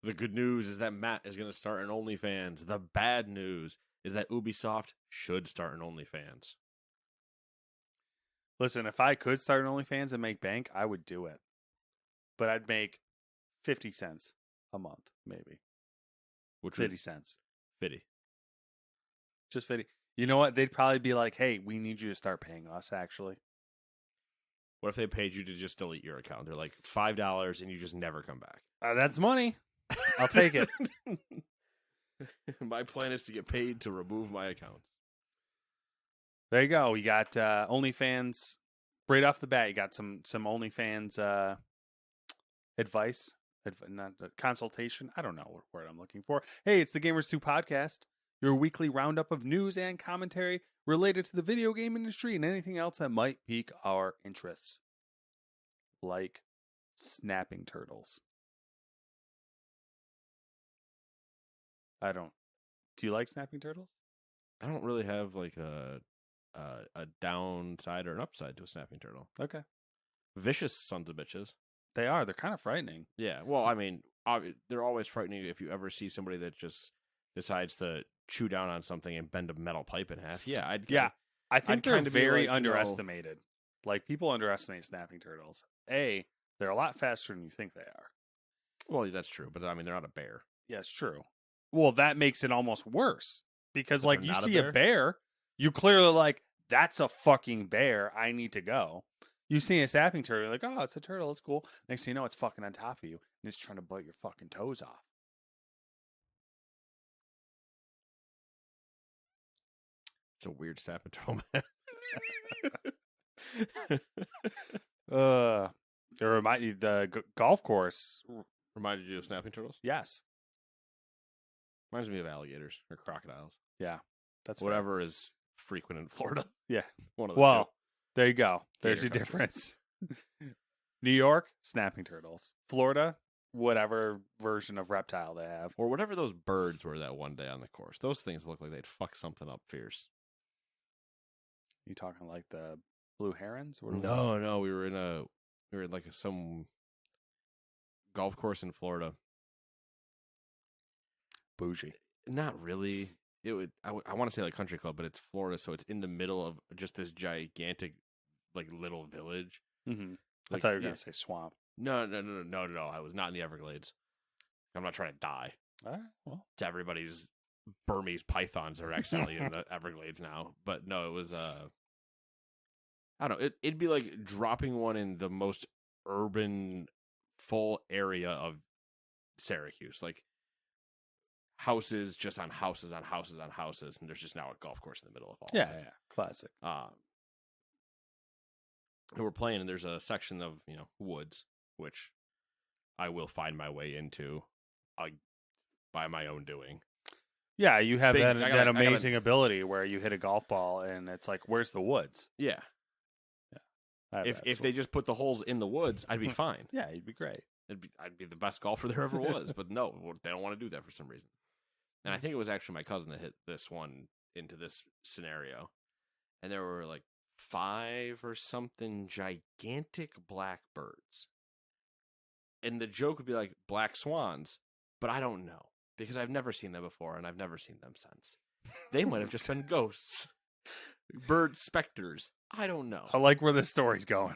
The good news is that Matt is going to start an OnlyFans. The bad news is that Ubisoft should start an OnlyFans. Listen, if I could start an OnlyFans and make bank, I would do it. But I'd make 50 cents a month, maybe. Which 50 cents. 50. Just 50. You know what? They'd probably be like, hey, we need you to start paying us, actually. What if they paid you to just delete your account? They're like $5 and you just never come back. That's money. I'll take it. My plan is to get paid to remove my accounts. There you go. We got OnlyFans right off the bat. You got some OnlyFans advice, not consultation. I don't know what word I'm looking for. Hey, it's the Gamers 2 podcast, your weekly roundup of news and commentary related to the video game industry and anything else that might pique our interests, like snapping turtles. Do you like snapping turtles? I don't really have like a downside or an upside to a snapping turtle. Okay. Vicious sons of bitches. They are. They're kind of frightening. Yeah. Well, I mean, they're always frightening if you ever see somebody that just decides to chew down on something and bend a metal pipe in half. Yeah. I think I'd they're kind of be very like, underestimated. Like, people underestimate snapping turtles. A, they're a lot faster than you think they are. Well, that's true, but I mean, they're not a bear. Yeah, it's true. Well, that makes it almost worse. Because, like, you see a bear, you clearly like, that's a fucking bear. I need to go. You see a snapping turtle, you're like, oh, it's a turtle. It's cool. Next thing you know, it's fucking on top of you. And it's trying to bite your fucking toes off. It's a weird snapping turtle, man. It reminded you, the golf course. Reminded you of snapping turtles? Yes. Reminds me of alligators or crocodiles. Yeah. That's whatever is frequent in Florida. Yeah. One of the two. There There you go. There's your difference. New York, snapping turtles. Florida, whatever version of reptile they have. Or whatever those birds were that one day on the course. Those things look like they'd fuck something up fierce. You talking like the blue herons? No. We were in like some golf course in Florida. Bougie. Not really. I want to say like country club, but it's Florida, so it's in the middle of just this gigantic, like, little village. Mm-hmm. Like, I thought you were gonna say swamp. No. I was not in the Everglades. I'm not trying to die. All right. Well, To everybody's Burmese pythons are accidentally in the Everglades now, but no, it was I don't know. It'd be like dropping one in the most urban, full area of Syracuse, like houses just on houses on houses on houses, and there's just now a golf course in the middle of all. yeah, of it. classic. And we're playing, and there's a section of woods, which I will find my way into by my own doing. Yeah, you have that amazing ability where you hit a golf ball, and it's like, where's the woods? Yeah. If they just put the holes in the woods, I'd be fine. Yeah, you'd be great. I'd be the best golfer there ever was. But no, they don't want to do that for some reason. And I think it was actually my cousin that hit this one into this scenario. And there were like 5 or something gigantic black birds. And the joke would be like black swans, but I don't know because I've never seen them before and I've never seen them since. They might have just been ghosts. Bird specters. I don't know. I like where this story's going.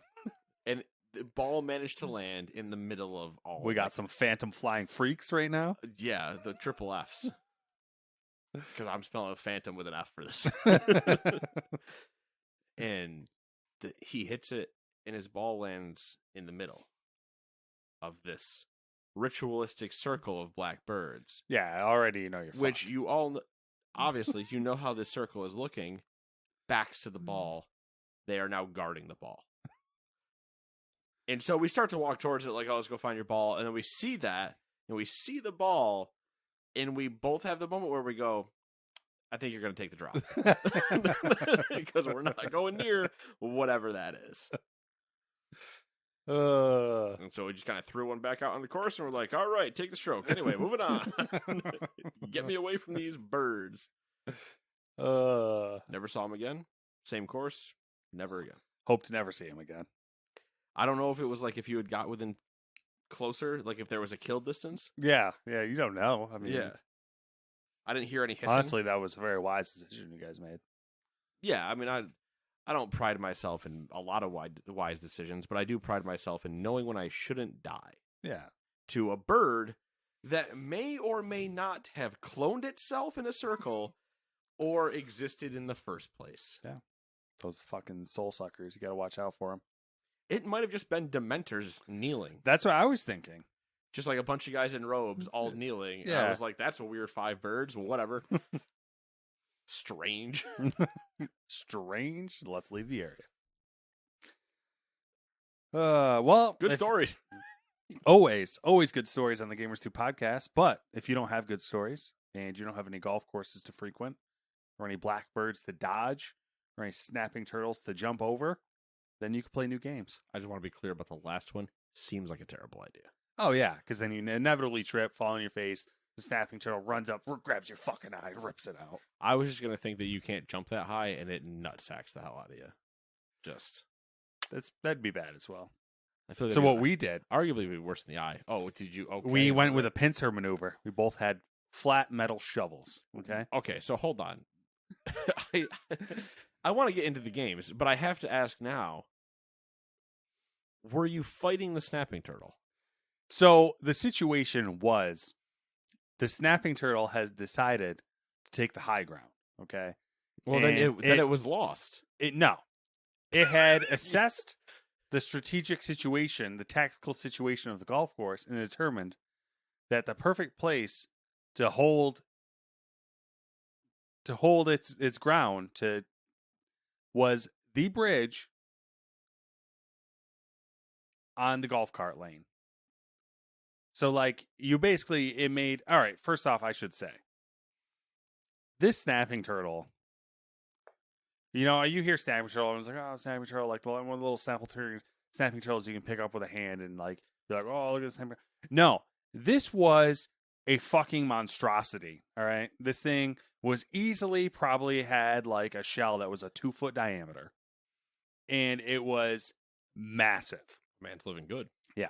And the ball managed to land in the middle of all. We got some phantom flying freaks right now. Yeah, the triple Fs. Because I'm spelling a phantom with an F for this. And he hits it, and his ball lands in the middle of this ritualistic circle of black birds. Yeah, already you know you're Which fucked. you all, obviously, you know how this circle is looking. Backs to the ball. They are now guarding the ball. And so we start to walk towards it like, oh, let's go find your ball. And then we see that, and we see the ball, and we both have the moment where we go, I think you're going to take the drop. Because we're not going near whatever that is. And so we just kind of threw one back out on the course, and we're like, all right, take the stroke. Anyway, moving on. Get me away from these birds. Never saw him again. Same course. Never again. Hope to never see him again. I don't know if it was like if you had got within closer, like if there was a kill distance. Yeah, you don't know. I mean, Yeah. I didn't hear any hissing. honestly, that was a very wise decision you guys made. Yeah, I mean, I don't pride myself in a lot of wise decisions, but I do pride myself in knowing when I shouldn't die. Yeah. To a bird that may or may not have cloned itself in a circle or existed in the first place. Yeah. Those fucking soul suckers. You got to watch out for them. It might have just been Dementors kneeling. That's what I was thinking. Just like a bunch of guys in robes all kneeling. Yeah. And I was like, that's a weird 5 birds. Well, whatever. Strange. Strange. Let's leave the area. Well, Good stories. Always good stories on the Gamers 2 podcast. But if you don't have good stories and you don't have any golf courses to frequent or any blackbirds to dodge or any snapping turtles to jump over, then you can play new games. I just want to be clear about the last one. Seems like a terrible idea. Oh, yeah, because then you inevitably trip, fall on your face. The snapping turtle runs up, grabs your fucking eye, rips it out. I was just going to think that you can't jump that high and it nutsacks the hell out of you. That'd be bad as well. I feel like So what we did, arguably be worse than the eye. Oh, did you? Okay, we went with a pincer maneuver. We both had flat metal shovels. Okay. Okay, so hold on. I want to get into the games, but I have to ask now. Were you fighting the snapping turtle? So the situation was, the snapping turtle has decided to take the high ground. Okay. Well, then it was lost. It had assessed the strategic situation, the tactical situation of the golf course, and determined that the perfect place to hold its ground was the bridge on the golf cart lane. So, like, all right, first off, I should say, this snapping turtle, you hear snapping turtle, and it's like, oh, snapping turtle, like one of the little snapping turtles you can pick up with a hand and, like, be like, oh, look at this snapping. No, this was a fucking monstrosity, all right? This thing was probably had, like, a shell that was a 2-foot diameter. And it was massive. Man's living good. Yeah.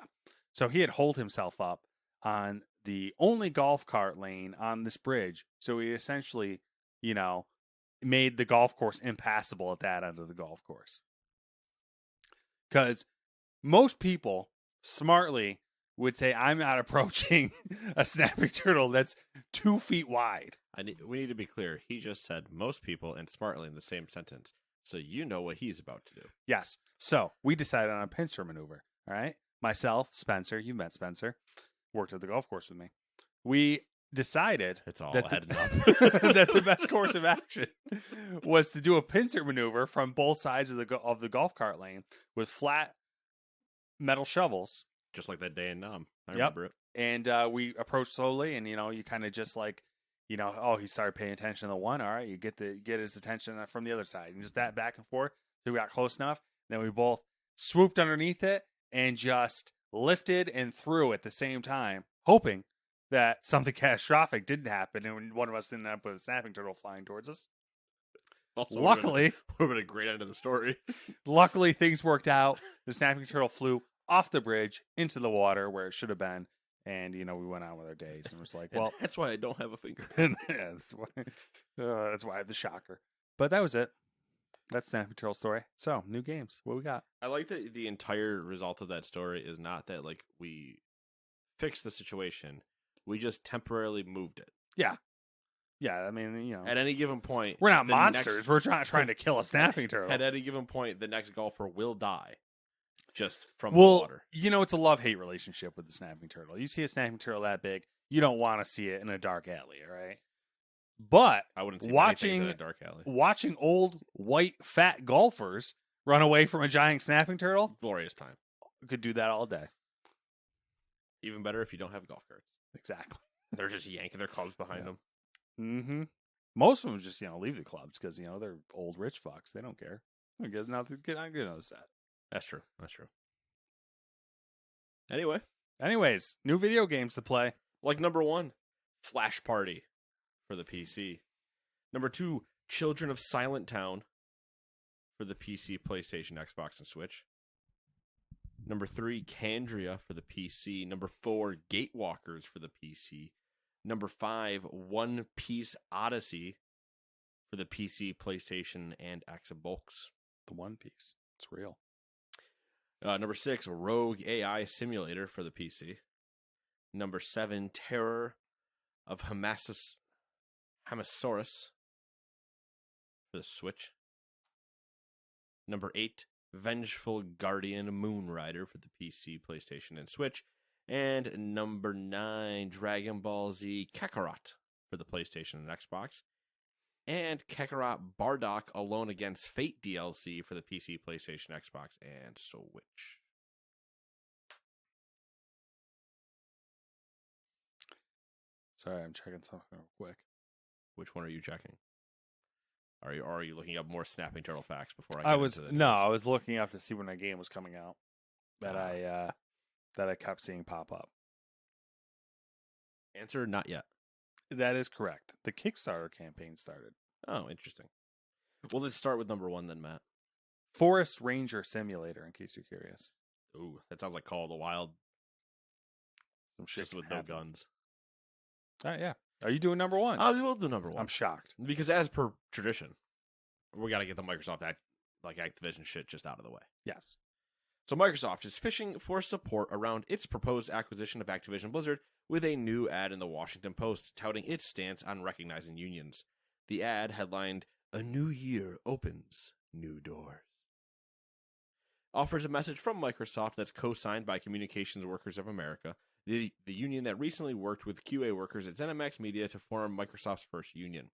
So he had holed himself up on the only golf cart lane on this bridge. So he essentially, made the golf course impassable at that end of the golf course. Because most people smartly would say, I'm not approaching a snapping turtle that's 2 feet wide. We need to be clear. He just said most people and smartly in the same sentence. So you know what he's about to do. Yes. So we decided on a pincer maneuver. All right. Myself, Spencer, you met Spencer, worked at the golf course with me. We decided it's all that heading up. that the best course of action was to do a pincer maneuver from both sides of the golf cart lane with flat metal shovels, just like that day in Nam. I remember it. And we approached slowly, and you kind of just like, he started paying attention to the one. All right, you get his attention from the other side, and just that back and forth. So we got close enough. Then we both swooped underneath it and just lifted and threw at the same time, hoping that something catastrophic didn't happen and one of us didn't end up with a snapping turtle flying towards us. Also, luckily, would have been a great end of the story. Luckily, things worked out. The snapping turtle flew off the bridge into the water where it should have been. And, we went on with our days and was like, well, that's why I don't have a finger. Yeah, that's why I have the shocker. But that was it. That's Snapping Turtle story. So, new games. What we got? I like that the entire result of that story is not that, like, we fixed the situation. We just temporarily moved it. Yeah. Yeah, I mean, At any given point... We're not monsters. We're trying to kill a snapping turtle. At any given point, the next golfer will die. Just from the water. It's a love-hate relationship with the snapping turtle. You see a snapping turtle that big, you don't want to see it in a dark alley, all right? But I wouldn't see many things in a dark alley. Watching old, white, fat golfers run away from a giant snapping turtle, glorious time. Could do that all day. Even better if you don't have golf carts. Exactly. They're just yanking their clubs behind them. Mm-hmm. Most of them just, leave the clubs because, they're old rich fucks. They don't care. I get another set. That's true. Anyway. Anyways, new video games to play. Like number 1, Flash Party for the PC. Number 2, Children of Silent Town for the PC, PlayStation, Xbox, and Switch. Number 3, Candria for the PC. Number 4, Gatewalkers for the PC. Number 5, One Piece Odyssey for the PC, PlayStation, and Xbox. The One Piece. It's real. Number 6, Rogue AI Simulator for the PC. Number 7, Terror of Hamasaurus for the Switch. Number 8, Vengeful Guardian Moonrider for the PC, PlayStation, and Switch. And number 9, Dragon Ball Z Kakarot for the PlayStation and Xbox. And Kakarot Bardock Alone Against Fate DLC for the PC, PlayStation, Xbox, and Switch. Sorry, I'm checking something real quick. Which one are you checking? Are you looking up more Snapping Turtle facts before I get into the news? I was looking up to see when a game was coming out that I kept seeing pop up. Answer, not yet. That is correct. The Kickstarter campaign started. Oh, interesting. Well, let's start with number 1 then, Matt. Forest Ranger Simulator, in case you're curious. Ooh, that sounds like Call of the Wild. Some shit Just with no guns. All right, yeah. Are you doing number 1? Oh, we'll do number 1. I'm shocked. Because as per tradition, we got to get the Microsoft Activision shit just out of the way. Yes. So Microsoft is fishing for support around its proposed acquisition of Activision Blizzard with a new ad in the Washington Post touting its stance on recognizing unions. The ad headlined, "A New Year Opens New Doors." Offers a message from Microsoft that's co-signed by Communications Workers of America, the union that recently worked with QA workers at ZeniMax Media to form Microsoft's first union.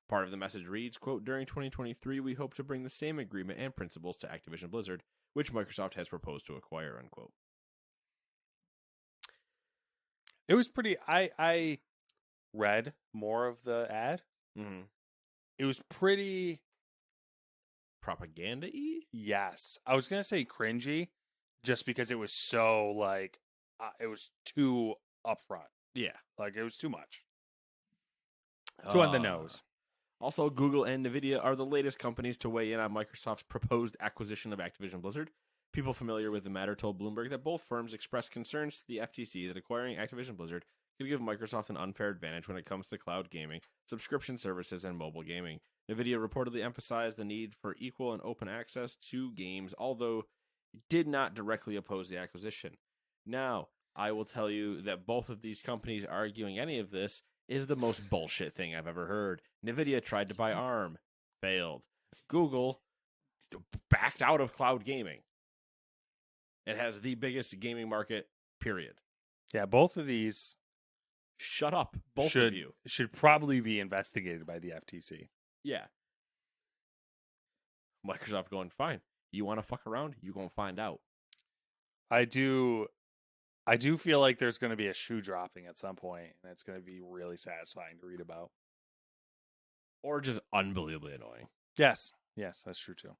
Part of the message reads, quote, "During 2023, we hope to bring the same agreement and principles to Activision Blizzard, which Microsoft has proposed to acquire," unquote. It was pretty... I read more of the ad. Mm-hmm. It was pretty... propaganda-y? Yes. I was going to say cringy, just because it was so, like... it was too upfront. Yeah. Like, it was too much. Too on the nose. Also, Google and NVIDIA are the latest companies to weigh in on Microsoft's proposed acquisition of Activision Blizzard. People familiar with the matter told Bloomberg that both firms expressed concerns to the FTC that acquiring Activision Blizzard could give Microsoft an unfair advantage when it comes to cloud gaming, subscription services, and mobile gaming. NVIDIA reportedly emphasized the need for equal and open access to games, although it did not directly oppose the acquisition. Now, I will tell you that both of these companies arguing any of this is the most bullshit thing I've ever heard. NVIDIA tried to buy ARM. Failed. Google backed out of cloud gaming. It has the biggest gaming market, period. Yeah, both of these... Shut up, both of you. Should probably be investigated by the FTC. Yeah. Microsoft going, fine. You want to fuck around? You gonna find out. I do feel like there's going to be a shoe dropping at some point, and it's going to be really satisfying to read about. Or just unbelievably annoying. Yes, that's true too.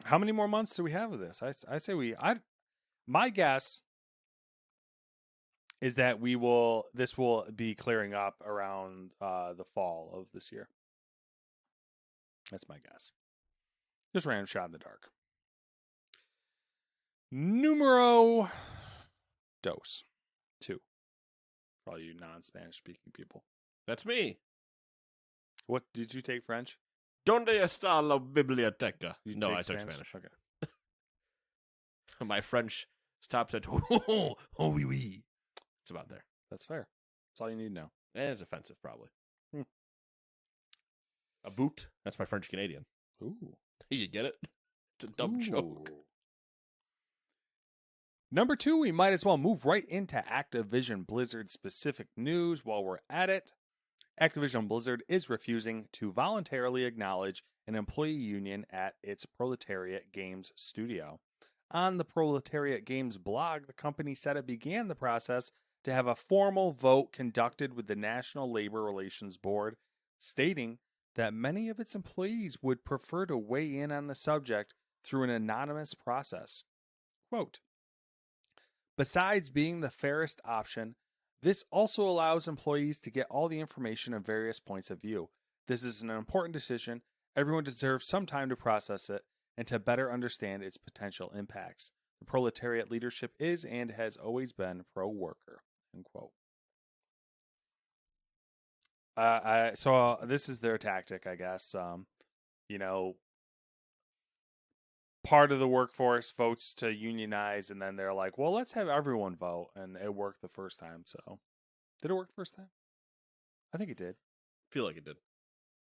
How many more months do we have of this? I say my guess is that this will be clearing up around the fall of this year. That's my guess. Just random shot in the dark. Numero dos. 2. For all you non-Spanish speaking people. That's me. What, did you take French? ¿Dónde está la biblioteca? No, I took Spanish. Okay. My French stops at oh, oui, oui. It's about there. That's fair. That's all you need to know. And it's offensive, probably. A boot? That's my French Canadian. Ooh. You get it? It's a dumb joke. Number 2, we might as well move right into Activision Blizzard specific news while we're at it. Activision Blizzard is refusing to voluntarily acknowledge an employee union at its Proletariat Games studio. On the Proletariat Games blog, the company said it began the process to have a formal vote conducted with the National Labor Relations Board, stating that many of its employees would prefer to weigh in on the subject through an anonymous process. Quote, "Besides being the fairest option, this also allows employees to get all the information of various points of view. This is an important decision. Everyone deserves some time to process it, and to better understand its potential impacts. The proletariat leadership is and has always been pro-worker. End quote. So this is their tactic, I guess. Part of the workforce votes to unionize, and then they're like, well, let's have everyone vote. And it worked the first time. So did it work the first time? I think it did. Feel like it did.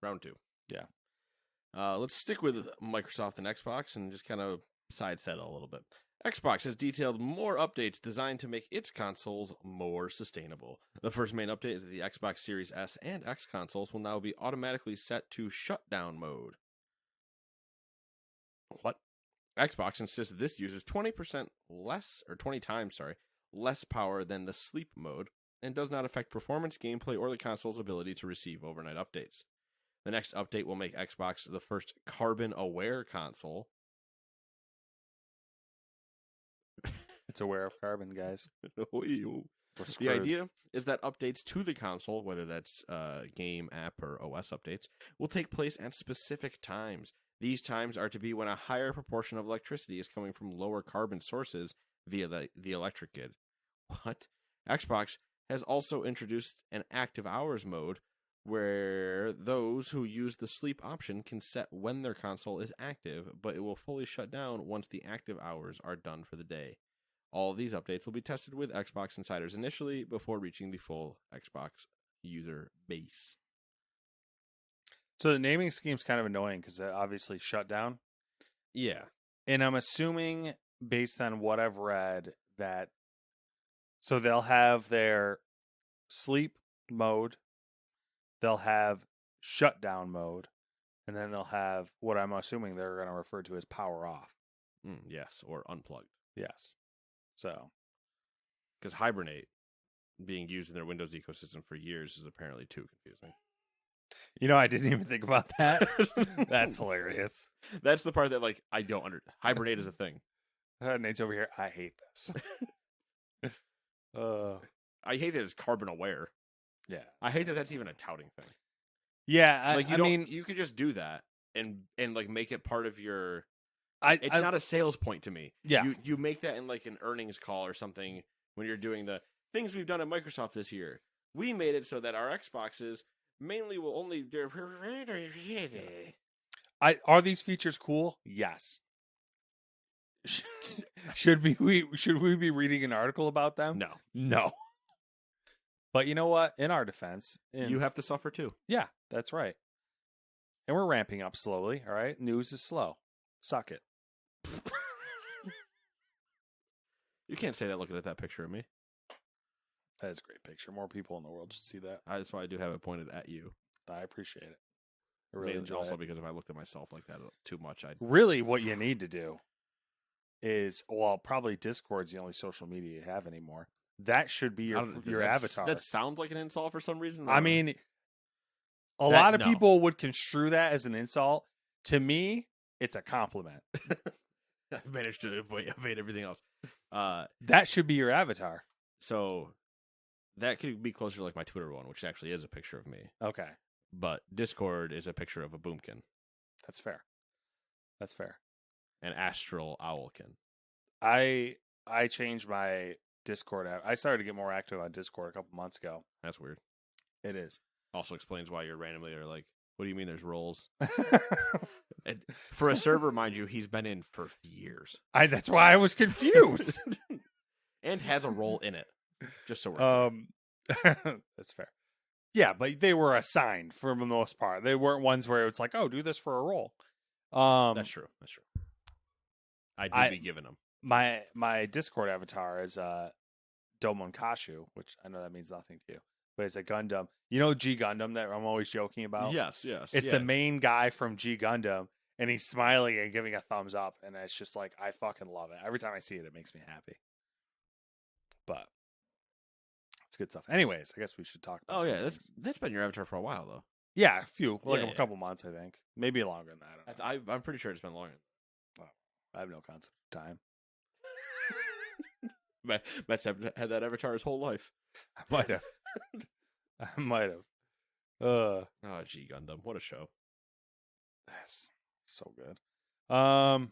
Round 2. Yeah. Let's stick with Microsoft and Xbox and just kind of sidestep a little bit. Xbox has detailed more updates designed to make its consoles more sustainable. The first main update is that the Xbox Series S and X consoles will now be automatically set to shutdown mode. What? Xbox insists that this uses 20% less, or 20 times, less power than the sleep mode, and does not affect performance, gameplay, or the console's ability to receive overnight updates. The next update will make Xbox the first carbon-aware console. It's aware of carbon, guys. The idea is that updates to the console, whether that's game, app, or OS updates, will take place at specific times. These times are to be when a higher proportion of electricity is coming from lower carbon sources via the electric grid. What? Xbox has also introduced an active hours mode where those who use the sleep option can set when their console is active, but it will fully shut down once the active hours are done for the day. All of these updates will be tested with Xbox insiders initially before reaching the full Xbox user base. So the naming scheme's kind of annoying because it obviously shut down. Yeah. And I'm assuming, based on what I've read, that so they'll have their sleep mode, they'll have shutdown mode, and then they'll have what I'm assuming they're going to refer to as power off. Yes, or unplugged. Yes. So, because Hibernate being used in their Windows ecosystem for years is apparently too confusing. I didn't even think about that. That's hilarious. That's the part that, I don't understand. Hibernate is a thing. Nate's over here. I hate this. I hate that it's carbon aware. Yeah. I hate that that's even a touting thing. Yeah. You could just do that and make it part of your... It's not a sales point to me. Yeah. You make that in an earnings call or something when you're doing the things we've done at Microsoft this year. We made it so that our Xboxes mainly will only... Are these features cool? Yes. Should we be reading an article about them? No. But you know what? In our defense, you have to suffer too. Yeah, that's right. And we're ramping up slowly. All right, news is slow. Suck it. You can't say that looking at that picture of me. That is a great picture. More people in the world should see that. That's why I do have it pointed at you. I appreciate it. I really enjoy also it. Because if I looked at myself like that too much, I'd... Really, what you need to do is, probably Discord's the only social media you have anymore. That should be your avatar. That sounds like an insult for some reason. I mean, a lot of people would construe that as an insult. To me, it's a compliment. I've managed to evade everything else. That should be your avatar. So that could be closer to my Twitter one, which actually is a picture of me. Okay. But Discord is a picture of a boomkin. That's fair. An astral owlkin. I changed my Discord app. I started to get more active on Discord a couple months ago. That's weird. It is. Also explains why you're randomly what do you mean there's roles? For a server, mind you, he's been in for years. That's why I was confused. And has a role in it. Just so we're that's fair. Yeah, but they were assigned for the most part. They weren't ones where it's like, oh, do this for a role. That's true. I'd be giving them. My Discord avatar is Domonkashu, which I know that means nothing to you, but it's a Gundam. You know G Gundam that I'm always joking about? Yes. It's the main guy from G Gundam, and he's smiling and giving a thumbs up, and it's just I fucking love it. Every time I see it, it makes me happy. But it's good stuff. Anyways, I guess we should talk about that's been your avatar for a while, though. Yeah, a few. A couple months, I think. Maybe longer than that. I don't know. I'm pretty sure it's been longer. Well, I have no concept of time. Matt's had that avatar his whole life. I might have. Oh, G Gundam. What a show. That's so good. Number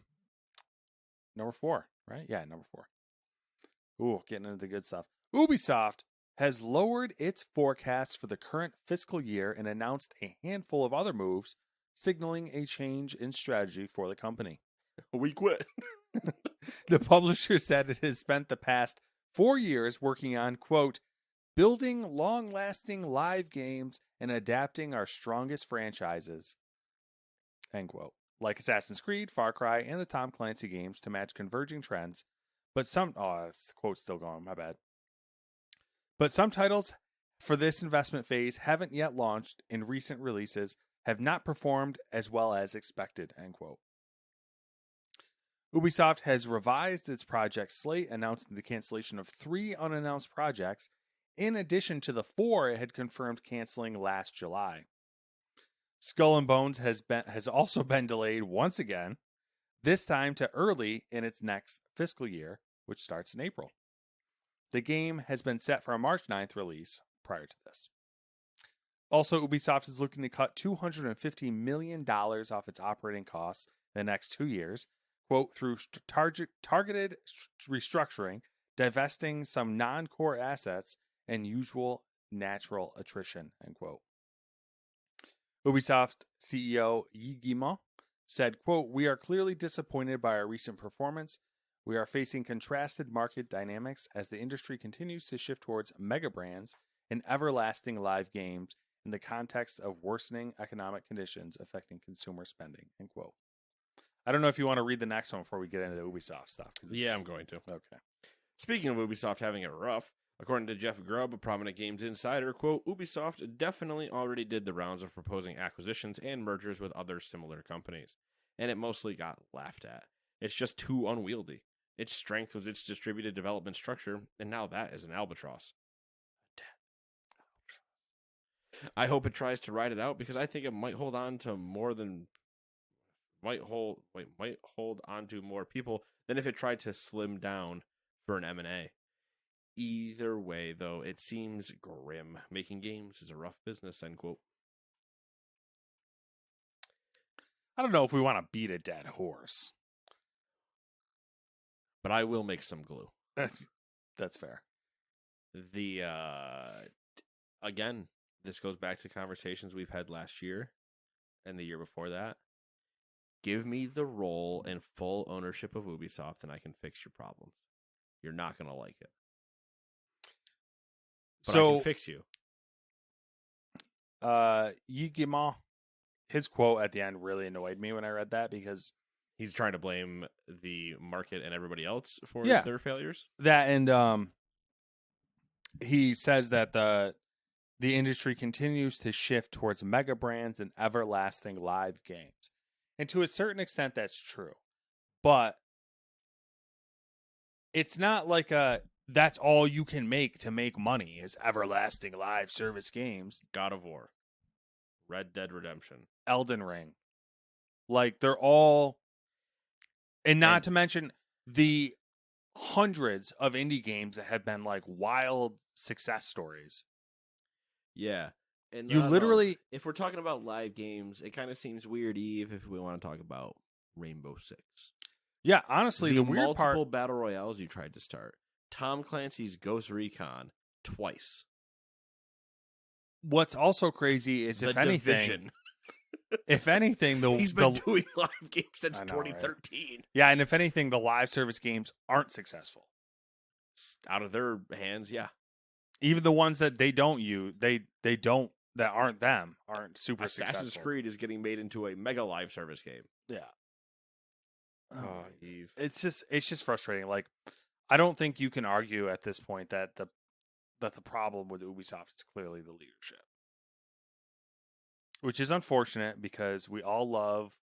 4, right? Yeah, number 4. Ooh, getting into the good stuff. Ubisoft has lowered its forecasts for the current fiscal year and announced a handful of other moves, signaling a change in strategy for the company. We quit. The publisher said it has spent the past 4 years working on, quote, building long-lasting live games and adapting our strongest franchises, end quote, like Assassin's Creed, Far Cry, and the Tom Clancy games to match converging trends. But some, this quote's still going, my bad. But some titles for this investment phase haven't yet launched, and recent releases have not performed as well as expected, end quote. Ubisoft has revised its project slate, announcing the cancellation of 3 unannounced projects, in addition to the 4 it had confirmed canceling last July. Skull and Bones has also been delayed once again, this time to early in its next fiscal year, which starts in April. The game has been set for a March 9th release prior to this. Also, Ubisoft is looking to cut $250 million off its operating costs in the next 2 years, quote, through targeted restructuring, divesting some non-core assets, and usual natural attrition, end quote. Ubisoft CEO Yves Guillemot said, quote, we are clearly disappointed by our recent performance. We are facing contrasted market dynamics as the industry continues to shift towards mega brands and everlasting live games in the context of worsening economic conditions affecting consumer spending, end quote. I don't know if you want to read the next one before we get into the Ubisoft stuff. Yeah, I'm going to. Okay. Speaking of Ubisoft having it rough, according to Jeff Grubb, a prominent games insider, quote, Ubisoft definitely already did the rounds of proposing acquisitions and mergers with other similar companies, and it mostly got laughed at. It's just too unwieldy. Its strength was its distributed development structure, and now that is an albatross. I hope it tries to ride it out because I think it might hold on to more people than if it tried to slim down for an M&A. Either way, though, it seems grim. Making games is a rough business, end quote. I don't know if we want to beat a dead horse. But I will make some glue. That's fair. Again, this goes back to conversations we've had last year and the year before that. Give me the role and full ownership of Ubisoft and I can fix your problems. You're not going to like it. But I can fix you. Yves Guillemot, his quote at the end really annoyed me when I read that because he's trying to blame the market and everybody else for their failures. That and he says that the industry continues to shift towards mega brands and everlasting live games. And to a certain extent that's true. But it's not like that's all you can make to make money is everlasting live service games. God of War, Red Dead Redemption, Elden Ring. Like they're all, and not to mention the hundreds of indie games that have been like wild success stories. Yeah. And you literally, if we're talking about live games, it kind of seems weird, Eve, if we want to talk about Rainbow Six. Yeah, honestly, the weird part, multiple battle royales you tried to start. Tom Clancy's Ghost Recon twice. What's also crazy is the if anything, Division. If anything, he's been doing live games since 2013. Right? Yeah, and if anything, the live service games aren't successful. Out of their hands, yeah. Even the ones that they don't use, they don't, that aren't them, aren't super Assassin's successful. Creed is getting made into a mega live service game. Yeah. Oh, Eve. It's just frustrating. Like, I don't think you can argue at this point that the problem with Ubisoft is clearly the leadership. Which is unfortunate because we all love,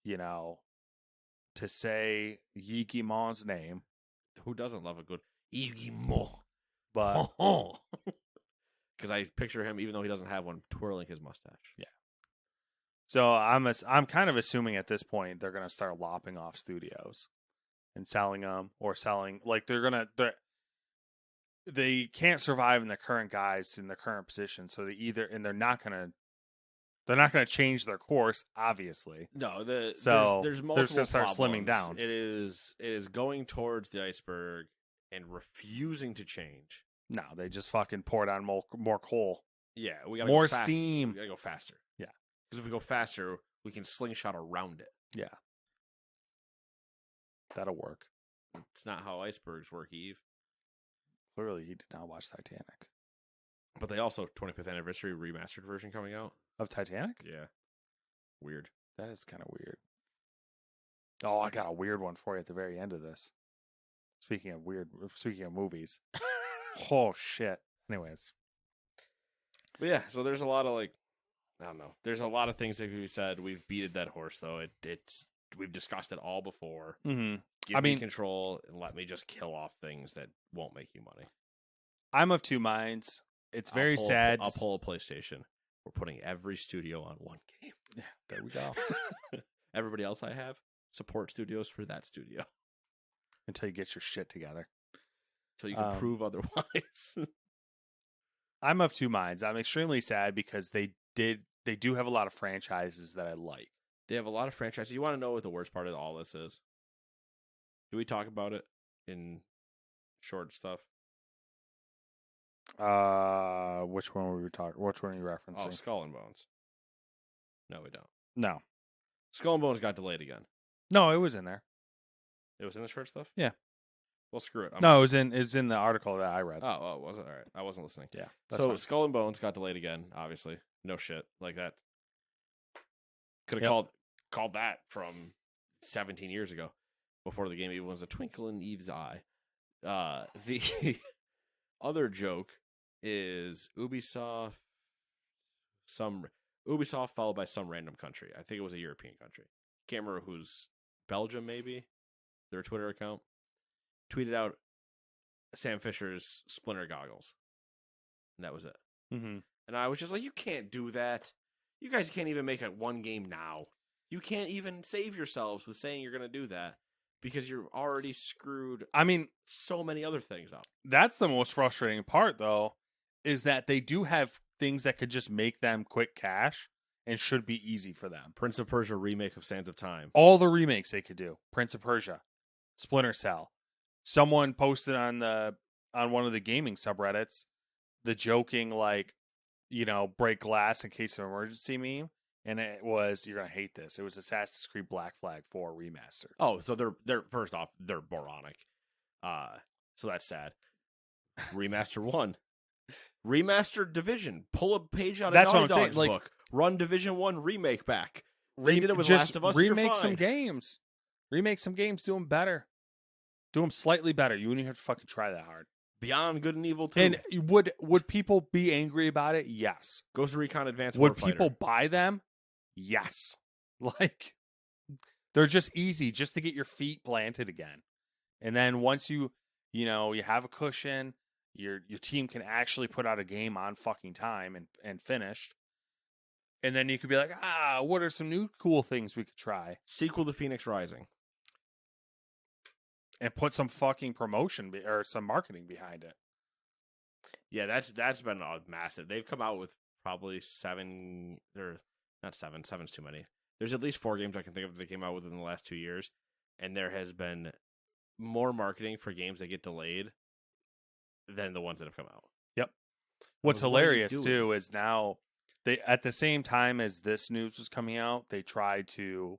to say Yves Guillemot's name. Who doesn't love a good Yves Guillemot? But because I picture him, even though he doesn't have one, twirling his mustache. Yeah. So I'm kind of assuming at this point they're gonna start lopping off studios and selling them, or selling like they can't survive in the current guys in the current position. So they're not gonna They're not going to change their course, obviously. No, So there's they're just multiple going to start problems. slimming down. It is going towards the iceberg and refusing to change. No, they just fucking poured on more coal. Yeah, we got more go fast. steam. We got to go faster. Yeah. Because if we go faster, we can slingshot around it. Yeah. That'll work. It's not how icebergs work, Eve. Clearly, he did not watch Titanic. But they also 25th anniversary remastered version coming out Of Titanic? Yeah, weird. That is kind of weird. Oh, I got a weird one for you at the very end of this. Speaking of movies. Oh shit. Anyways. But yeah, so there's a lot of I don't know. There's a lot of things that we said. We've beated that horse though. We've discussed it all before. Mm-hmm. Give me control and let me just kill off things that won't make you money. I'm of two minds. It's very sad. I'll pull a PlayStation. We're putting every studio on one game. Yeah, there we go. Everybody else I have, support studios for that studio. Until you get your shit together. Until you can prove otherwise. I'm of two minds. I'm extremely sad because they do have a lot of franchises that I like. They have a lot of franchises. You want to know what the worst part of all this is? Do we talk about it in short stuff? Which one were we talking? Which one are you referencing? Oh, Skull and Bones. No, we don't. No. Skull and Bones got delayed again. No, it was in there. It was in the short stuff? Yeah. Well, screw it. No, it was in the article that I read. Oh, was it? All right. I wasn't listening. Yeah. So fine. Skull and Bones got delayed again, obviously. No shit. Like that. Could have called that from 17 years ago before the game even was a twinkle in Eve's eye. The other joke is Ubisoft followed by some random country. I think it was a European country. Can't remember who's Belgium, maybe. Their Twitter account tweeted out Sam Fisher's Splinter goggles, and that was it. Mm-hmm. And I was just like, you can't do that. You guys can't even make it one game now. You can't even save yourselves with saying you're going to do that because you're already screwed. I mean, so many other things up. That's the most frustrating part, though, is that they do have things that could just make them quick cash and should be easy for them. Prince of Persia remake of Sands of Time. All the remakes they could do. Prince of Persia, Splinter Cell. Someone posted on one of the gaming subreddits the joking break glass in case of emergency meme, and it was, you're gonna hate this. It was Assassin's Creed Black Flag 4 remastered. Oh, so they're first off, they're moronic. So that's sad. Remaster 1. Remastered Division. Pull a page out of Naughty Dog's book. Run Division 1 remake back. They did it with Last of Us. Remake some games. Remake some games. Do them better. Do them slightly better. You wouldn't even have to fucking try that hard. Beyond Good and Evil 2. And would people be angry about it? Yes. Ghost Recon Advanced Would Warfighter. people buy them? Yes. They're just easy just to get your feet planted again. And then once you have a cushion, your team can actually put out a game on fucking time and finished. And then you could be like, what are some new cool things we could try? Sequel to Phoenix Rising. And put some fucking promotion or some marketing behind it. Yeah, that's been massive. They've come out with probably 7, or not 7. 7's too many. There's at least 4 games I can think of that came out within the last 2 years, and there has been more marketing for games that get delayed than the ones that have come out. Yep. What's hilarious too is now they, at the same time as this news was coming out, they tried to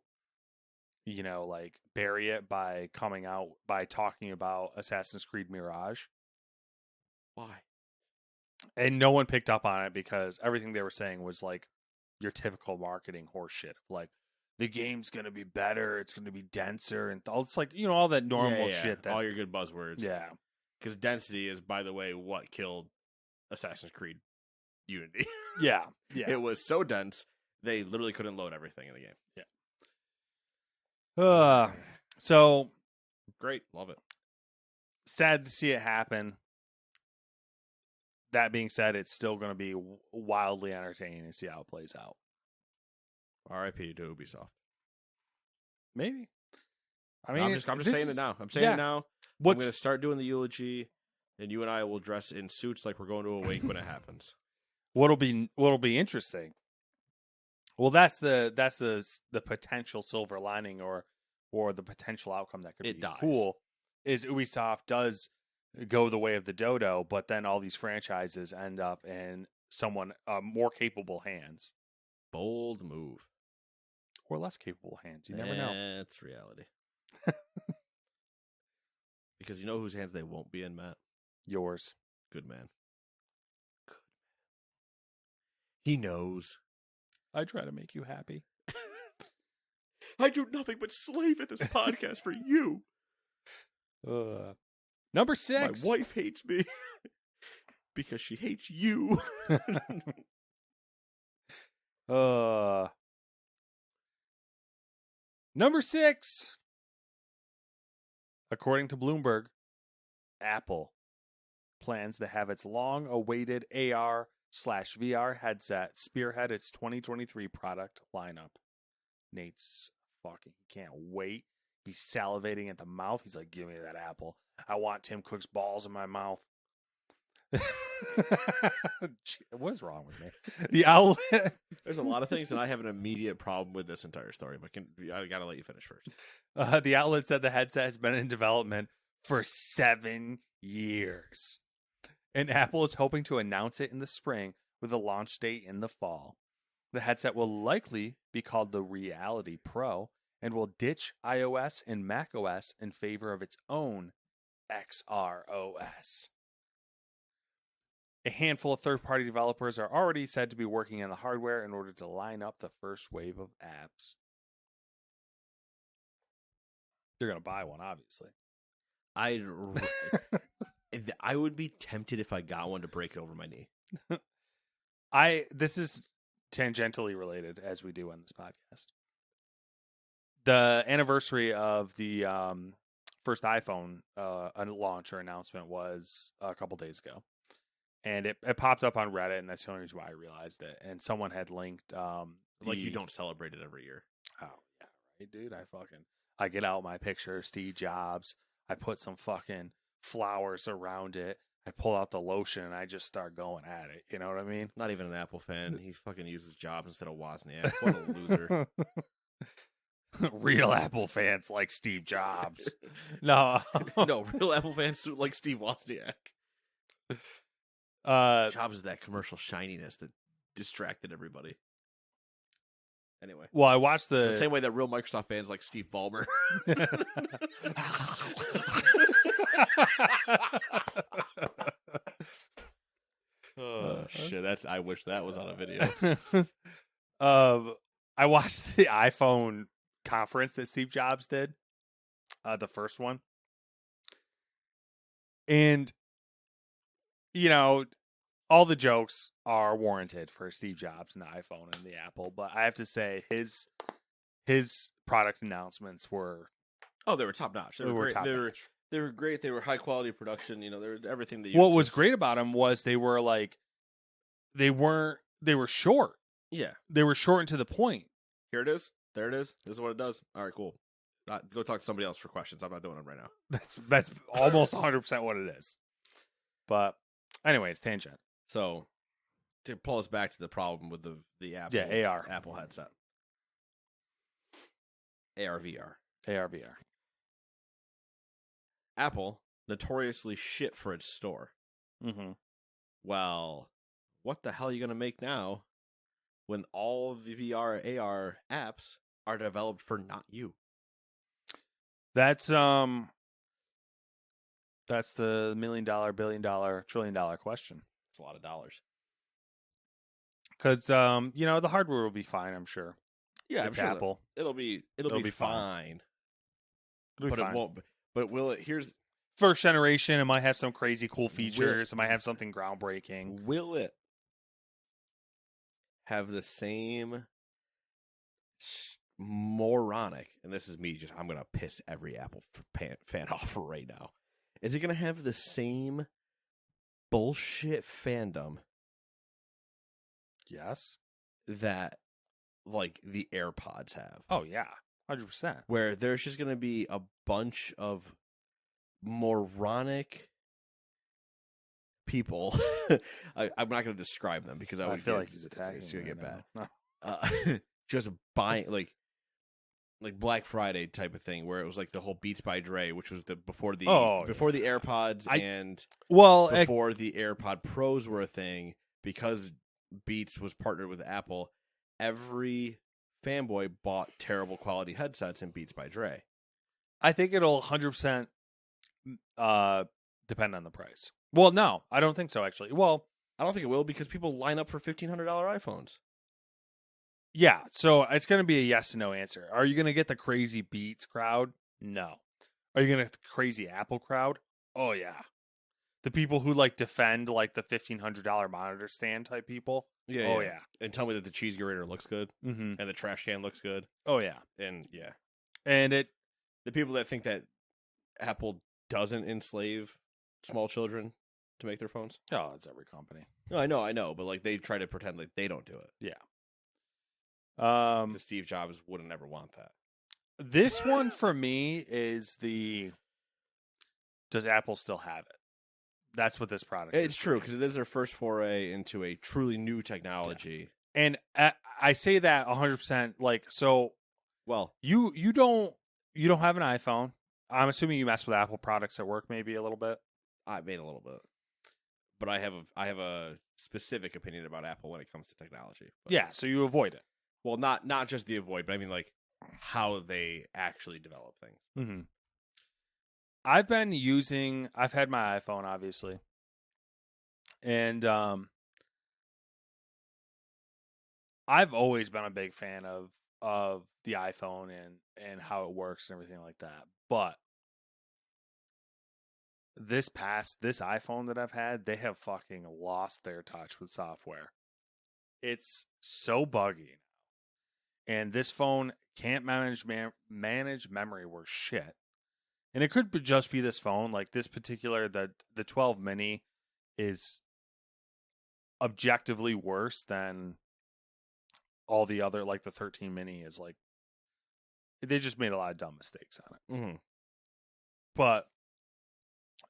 bury it by talking about Assassin's Creed Mirage. Why? And no one picked up on it because everything they were saying was your typical marketing horse shit. The game's going to be better. It's going to be denser. And it's all that normal shit. All your good buzzwords. Yeah. Because density is, by the way, what killed Assassin's Creed Unity. Yeah. It was so dense, they literally couldn't load everything in the game. Yeah. So great, love it. Sad to see it happen. That being said, it's still going to be wildly entertaining to see how it plays out. R.I.P. to Ubisoft. Maybe. I mean, I'm just saying it now. I'm saying it now. I'm going to start doing the eulogy, and you and I will dress in suits like we're going to a wake when it happens. What'll be interesting Well, that's the potential silver lining or the potential outcome that could It be dies. cool is Ubisoft does go the way of the dodo, but then all these franchises end up in someone more capable hands Bold move. or less capable hands. You never know. It's reality. Because you know whose hands they won't be in, Matt? Yours. Good man. Good man. He knows. I try to make you happy. I do nothing but slave at this podcast for you. Number 6. My wife hates me because she hates you. Number 6. According to Bloomberg, Apple plans to have its long-awaited AR/VR headset spearhead its 2023 product lineup. Nate's fucking can't wait. He's salivating at the mouth. He's like, give me that Apple. I want Tim Cook's balls in my mouth. What's wrong with me? The outlet. There's a lot of things that I have an immediate problem with this entire story, but I gotta let you finish first. The outlet said the headset has been in development for 7 years. And Apple is hoping to announce it in the spring with a launch date in the fall. The headset will likely be called the Reality Pro and will ditch iOS and macOS in favor of its own XROS. A handful of third-party developers are already said to be working on the hardware in order to line up the first wave of apps. They're going to buy one, obviously. I would be tempted if I got one to break it over my knee. This is tangentially related, as we do on this podcast. The anniversary of the first iPhone launch or announcement was a couple days ago. And it popped up on Reddit, and that's the only reason why I realized it. And someone had linked... like you don't celebrate it every year. Oh, yeah, right, dude. I get out my picture of Steve Jobs. I put some fucking flowers around it. I pull out the lotion, and I just start going at it. You know what I mean? Not even an Apple fan. He fucking uses Jobs instead of Wozniak. What a loser. Real Apple fans like Steve Jobs. No. No, real Apple fans like Steve Wozniak. Jobs is that commercial shininess that distracted everybody. Anyway. Well, I watched the same way that real Microsoft fans like Steve Ballmer. Oh shit! I wish that was on a video. I watched the iPhone conference that Steve Jobs did, the first one, and you know, all the jokes are warranted for Steve Jobs and the iPhone and the Apple, but I have to say his product announcements were they were top notch. They were great. They were great. They were high quality production. You know, they were everything that you. What was great about them was they were short. Yeah, they were short and to the point. Here it is. There it is. This is what it does. All right, cool. Go talk to somebody else for questions. I'm not doing them right now. That's almost 100% what it is. But anyways, tangent. So to pull us back to the problem with the Apple, Apple headset, AR/VR. Apple notoriously shit for its store. Mm-hmm. Well, what the hell are you going to make now when all the VR AR apps are developed for not you? That's the $1 million, $1 billion, $1 trillion question. It's a lot of dollars. Because you know, the hardware will be fine, I'm sure. Yeah, it's I'm sure Apple. It'll be fine. But it won't. But will it? Here's first generation. It might have some crazy cool features. It might have something groundbreaking. Will it have the same moronic? And this is me. I'm gonna piss every Apple fan off right now. Is it gonna have the same bullshit fandom? Yes. That like the AirPods have. Oh yeah, 100%. Where there's just gonna be a bunch of moronic people. I'm not going to describe them because I feel like he's attacking. It's going to get bad. No. just buying like Black Friday type of thing, where it was like the whole Beats by Dre, which was before the AirPods and before the AirPod Pros were a thing, because Beats was partnered with Apple. Every fanboy bought terrible quality headsets in Beats by Dre. I think it'll 100% depend on the price. Well, no, I don't think so, actually. Well, I don't think it will, because people line up for $1,500 iPhones. Yeah, so it's going to be a yes and no answer. Are you going to get the crazy Beats crowd? No. Are you going to get the crazy Apple crowd? Oh, yeah. The people who like defend like the $1,500 monitor stand type people? Yeah. And tell me that the cheese grater looks good, mm-hmm. and the trash can looks good. Oh, yeah. And the people that think that Apple doesn't enslave small children to make their phones. Oh, it's every company. No, I know, but like they try to pretend like they don't do it. Yeah. Steve Jobs wouldn't ever want that. This one for me is does Apple still have it? That's what this product is. It's true, because it is their first foray into a truly new technology. Yeah. And I say that 100%. Like, so, well, you don't have an iPhone. I'm assuming you mess with Apple products at work, maybe a little bit. I made a little bit, but I have a specific opinion about Apple when it comes to technology. But, yeah, so you avoid it. Well, not just the avoid, but I mean like how they actually develop things. Mm-hmm. I've had my iPhone, obviously, and I've always been a big fan of the iPhone and how it works and everything like that. But this iPhone that I've had, they have fucking lost their touch with software. It's so buggy. And this phone can't manage memory worth shit. And it could just be this phone. Like this particular, the 12 mini is objectively worse than all the other, like the 13 mini is like, they just made a lot of dumb mistakes on it. Mm-hmm. But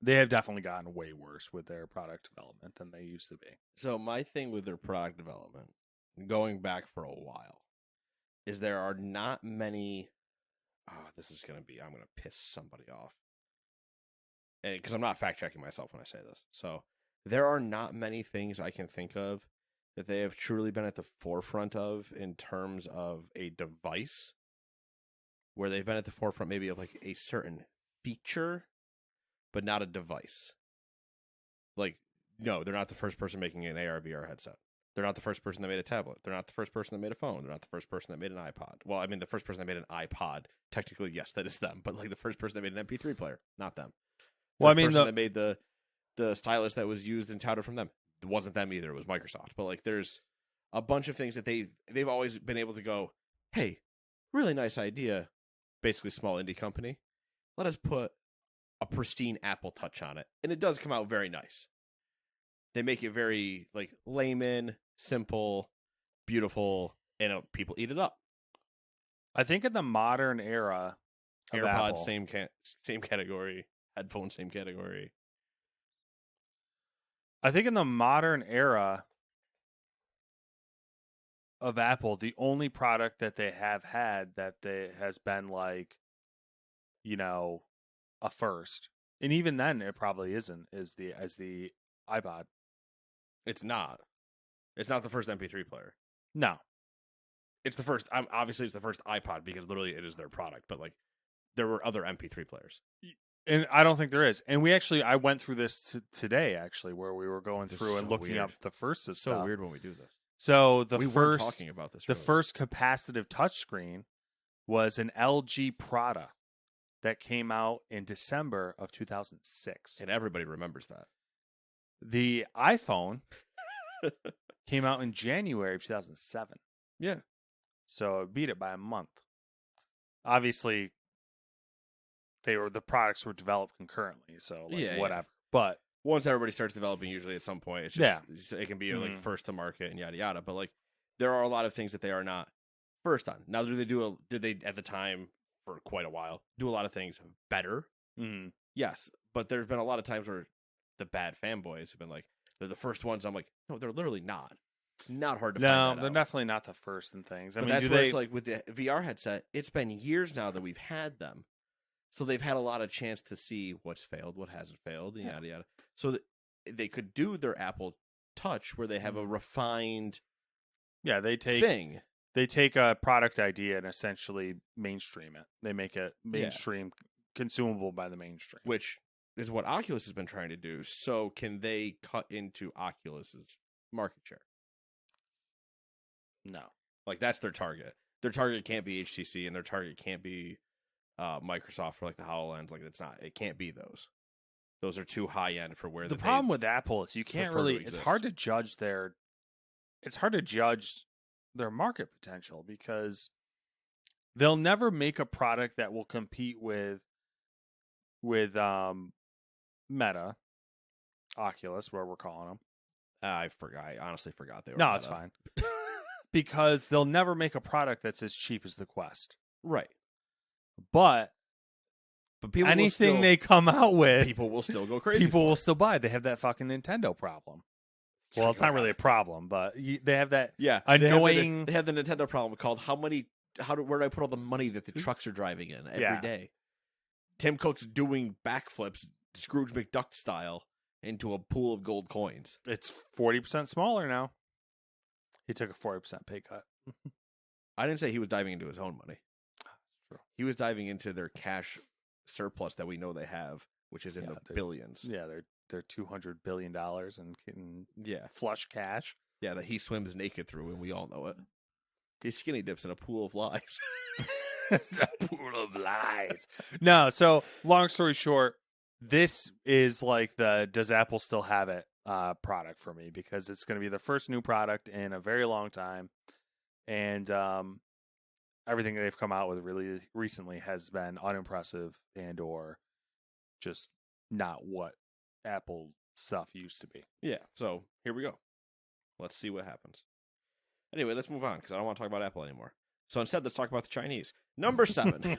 they have definitely gotten way worse with their product development than they used to be. So my thing with their product development, going back for a while, is there are not many. I'm going to piss somebody off, because I'm not fact checking myself when I say this. So there are not many things I can think of that they have truly been at the forefront of in terms of a device, where they've been at the forefront maybe of like a certain feature, but not a device. Like, no, they're not the first person making an AR/VR headset. They're not the first person that made a tablet. They're not the first person that made a phone. They're not the first person that made an iPod. Well, I mean, the first person that made an iPod, technically, yes, that is them. But like the first person that made an MP3 player, not them. Well, I mean, person that made the stylus that was used and touted from them, it wasn't them either. It was Microsoft. But like, there's a bunch of things that they've always been able to go, hey, really nice idea. Basically, small indie company. Let us put a pristine Apple touch on it, and it does come out very nice. They make it very like layman, simple, beautiful, and people eat it up. I think in the modern era, of AirPods Apple, same category, headphones same category. I think in the modern era of Apple, the only product that they have had that has been like, a first, and even then it probably isn't, is the iPod. It's not. It's not the first MP3 player. No. It's the first. Obviously, it's the first iPod because literally it is their product. But like, there were other MP3 players, and I don't think there is. And I went through this today actually, where we were going through and looking up the first. It's so weird when we do this. So we weren't talking about this. The first capacitive touchscreen was an LG Prada that came out in December of 2006, and everybody remembers that. The iPhone came out in January of 2007. Yeah. So it beat it by a month. Obviously, the products were developed concurrently, so whatever. Yeah. But once everybody starts developing, usually at some point, it's just it can be like first to market and yada yada. But like, there are a lot of things that they are not first on. Now, did they at the time for quite a while do a lot of things better? Mm-hmm. Yes, but there's been a lot of times where the bad fanboys have been like, they're the first ones. I'm like, no, they're literally not. It's not hard to No, find that they're out. definitely not the first in things. I But mean, that's do where they? it's like with the VR headset, it's been years now that we've had them. So they've had a lot of chance to see what's failed, what hasn't failed, yada, yada. So that they could do their Apple Touch where they have a refined Yeah, they take thing. They take a product idea and essentially mainstream it. They make it mainstream, consumable by the mainstream. Which is what Oculus has been trying to do. So can they cut into Oculus's market share? No. Like, that's their target. Their target can't be HTC, and their target can't be Microsoft for, like, the HoloLens. Like, it can't be those. Those are too high-end for where the problem with Apple is you can't really, it's hard to judge their market potential because they'll never make a product that will compete with Meta, Oculus, where we're calling them. I honestly forgot they were. No, Meta. it's fine. Because they'll never make a product that's as cheap as the Quest. Right. But people anything they come out with, people will still go crazy. People will still buy. They have that fucking Nintendo problem. Well, it's not really a problem, but they have that annoying... They have the Nintendo problem called where do I put all the money that the trucks are driving in every day? Tim Cook's doing backflips, Scrooge McDuck style, into a pool of gold coins. It's 40% smaller now. He took a 40% pay cut. I didn't say he was diving into his own money. True. He was diving into their cash surplus that we know they have, which is in the billions. Yeah, they're $200 billion in flush cash. Yeah, that he swims naked through, and we all know it. He skinny dips in a pool of lies. It's a pool of lies. No, so long story short, this is like the does Apple still have it product for me, because it's going to be the first new product in a very long time, and everything they've come out with really recently has been unimpressive and or just not what Apple stuff used to be. Yeah, so here we go. Let's see what happens. Anyway, let's move on because I don't want to talk about Apple anymore. So instead, let's talk about the Chinese. Number 7,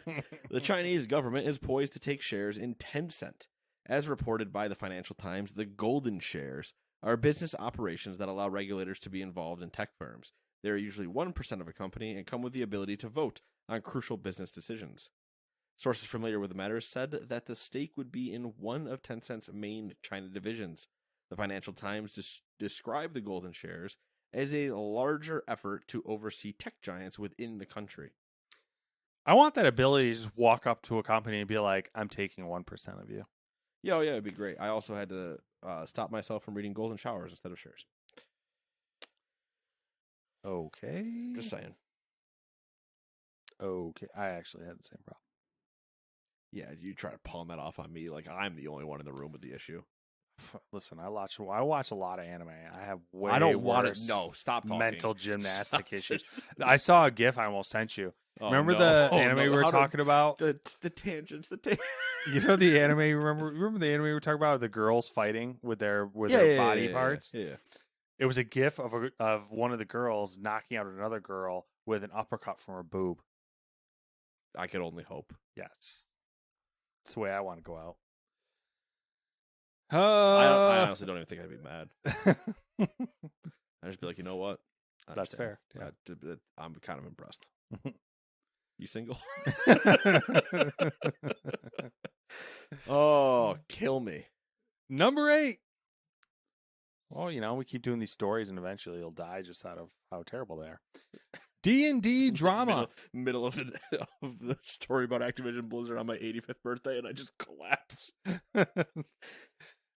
the Chinese government is poised to take shares in Tencent. As reported by the Financial Times, the golden shares are business operations that allow regulators to be involved in tech firms. They are usually 1% of a company and come with the ability to vote on crucial business decisions. Sources familiar with the matter said that the stake would be in one of Tencent's main China divisions. The Financial Times described the golden shares as a larger effort to oversee tech giants within the country. I want that ability to just walk up to a company and be like, I'm taking 1% of you. Yeah, it'd be great. I also had to stop myself from reading golden showers instead of shares. Okay. Just saying. Okay. I actually had the same problem. Yeah, you try to palm that off on me like I'm the only one in the room with the issue. Listen, I watch a lot of anime. I have way I don't want worse it. No, stop talking. mental gymnastic issues. I saw a GIF I almost sent you. Oh, remember no. the anime we were talking about? The tangents. You know the anime. Remember the anime we were talking about? The girls fighting with their body parts. Yeah. It was a GIF of one of the girls knocking out another girl with an uppercut from her boob. I could only hope. Yes, it's the way I want to go out. I honestly don't even think I'd be mad. I'd just be like, you know what? That's fair. Yeah. I'm kind of impressed. You single? Oh, kill me. Number 8. Well, we keep doing these stories, and eventually you'll die just out of how terrible they are. D&D drama. Middle of the story about Activision Blizzard on my 85th birthday, and I just collapse.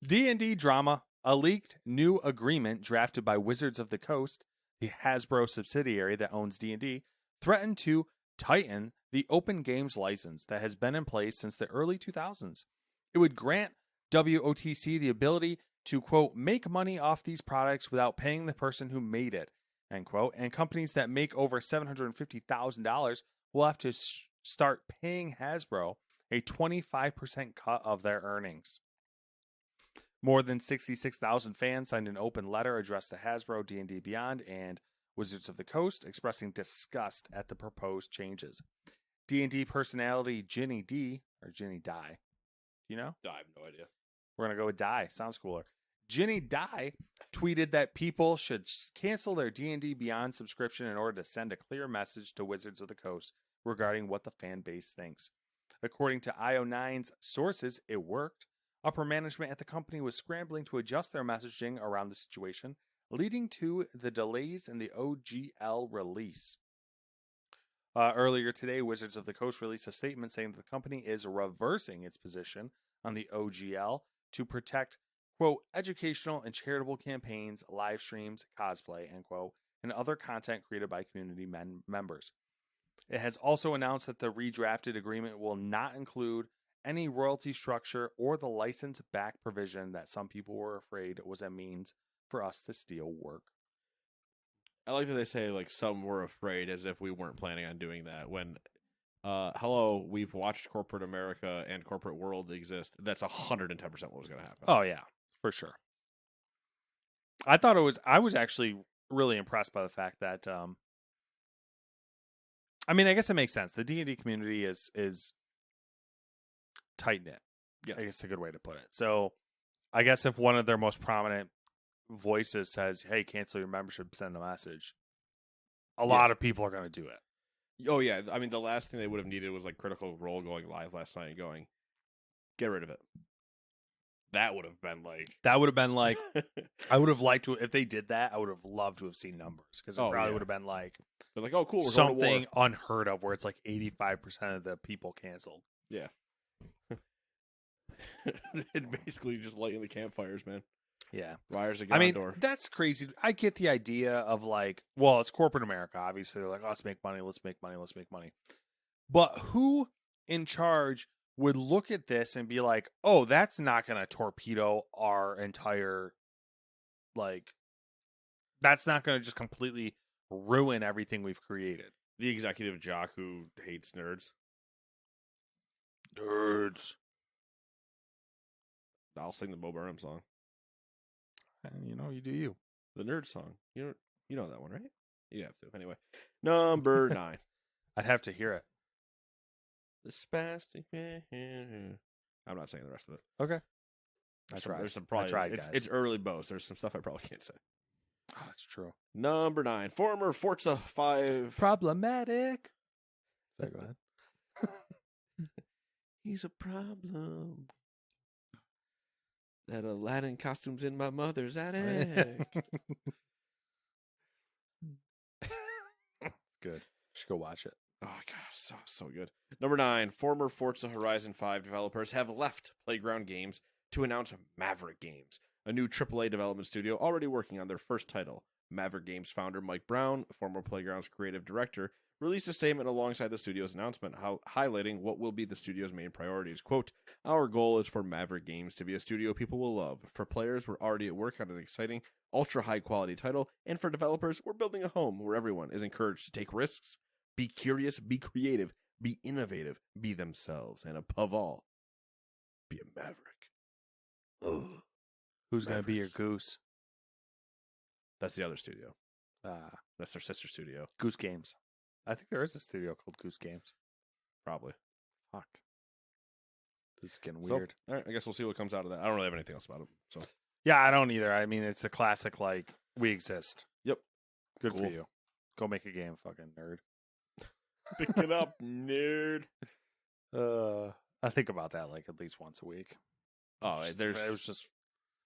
D&D drama. A leaked new agreement drafted by Wizards of the Coast, the Hasbro subsidiary that owns D&D, threatened to tighten the open games license that has been in place since the early 2000s. It would grant WOTC the ability to, quote, make money off these products without paying the person who made it, end quote, and companies that make over $750,000 will have to start paying Hasbro a 25% cut of their earnings. More than 66,000 fans signed an open letter addressed to Hasbro, D&D Beyond, and Wizards of the Coast, expressing disgust at the proposed changes. D&D personality Ginny D, or Ginny Die, do you know? I have no idea. We're going to go with Die. Sounds cooler. Ginny Die tweeted that people should cancel their D&D Beyond subscription in order to send a clear message to Wizards of the Coast regarding what the fan base thinks. According to IO9's sources, it worked. Upper management at the company was scrambling to adjust their messaging around the situation, leading to the delays in the OGL release. Earlier today, Wizards of the Coast released a statement saying that the company is reversing its position on the OGL to protect, quote, educational and charitable campaigns, live streams, cosplay, end quote, and other content created by community members. It has also announced that the redrafted agreement will not include any royalty structure or the license back provision that some people were afraid was a means for us to steal work. I like that they say, like, some were afraid, as if we weren't planning on doing that. When, hello, we've watched corporate America and corporate world exist. That's 110% what was going to happen. Oh, yeah, for sure. I was actually really impressed by the fact that, I mean, I guess it makes sense. The D&D community is tight-knit. Yes. I guess a good way to put it. So I guess if one of their most prominent voices says, hey, cancel your membership, send a message, a lot of people are going to do it. Oh, yeah. I mean, the last thing they would have needed was, like, Critical Role going live last night and going, get rid of it. That would have been like... I would have liked to, if they did that, I would have loved to have seen numbers. Because it probably would have been like... They're like, oh, cool, we're something going to war. Unheard of, where it's like 85% of the people canceled. Yeah. It basically just lighting the campfires, man. Yeah. Wires of Gondor. I mean, that's crazy. I get the idea of like, well, it's corporate America. Obviously, they're like, oh, let's make money. But who in charge would look at this and be like, oh, that's not going to torpedo our entire, like, that's not going to just completely ruin everything we've created. The executive jock who hates nerds. I'll sing the Bo Burnham song. And you do you. The nerd song. You know that one, right? You have to. Anyway. Number 9. I'd have to hear it. The spastic man. I'm not saying the rest of it. Okay. I tried, guys. It's early Bo's. There's some stuff I probably can't say. Oh, that's true. Number 9. Former Forza 5. Problematic. So go ahead. He's a problem. That Aladdin costume's in my mother's attic. Good. Should go watch it. Oh, God, so good. Number 9. Former Forza Horizon 5 developers have left Playground Games to announce Maverick Games, a new AAA development studio already working on their first title. Maverick Games founder Mike Brown, former Playground's creative director, released a statement alongside the studio's announcement highlighting what will be the studio's main priorities. Quote, our goal is for Maverick Games to be a studio people will love. For players, we're already at work on an exciting, ultra-high-quality title, and for developers, we're building a home where everyone is encouraged to take risks, be curious, be creative, be innovative, be themselves, and above all, be a Maverick. Ugh. Who's going to be your goose? That's the other studio. That's their sister studio. Goose Games. I think there is a studio called Goose Games. Probably. Fuck. This is getting weird. All right, I guess we'll see what comes out of that. I don't really have anything else about it. So. Yeah, I don't either. I mean, it's a classic, like, we exist. Yep. Good for you. Go make a game, fucking nerd. Pick it up, nerd. I think about that, like, at least once a week. Oh,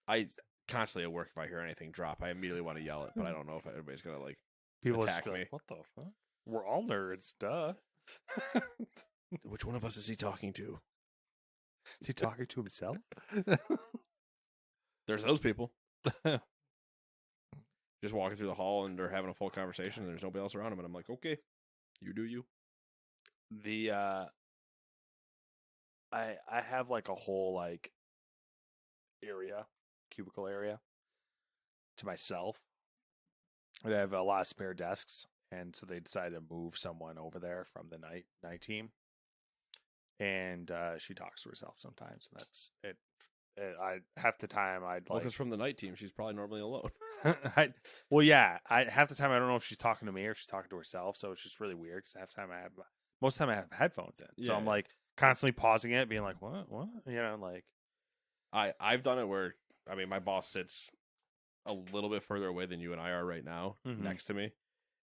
I constantly at work, if I hear anything drop, I immediately want to yell it, but I don't know if everybody's going to, like, people attack me. Like, what the fuck? We're all nerds, duh. Which one of us is he talking to? Is he talking to himself? There's those people. Just walking through the hall and they're having a full conversation and there's nobody else around them. And I'm like, okay, you do you. I have like a whole like cubicle area to myself. And I have a lot of spare desks. And so they decided to move someone over there from the night team. And she talks to herself sometimes. And that's it. Half the time I'd like... because from the night team, she's probably normally alone. Half the time I don't know if she's talking to me or she's talking to herself. So it's just really weird because most of the time I have headphones in. Yeah. So I'm like constantly pausing it, being like, what? Like... I've done it where I mean, my boss sits a little bit further away than you and I are right now, next to me,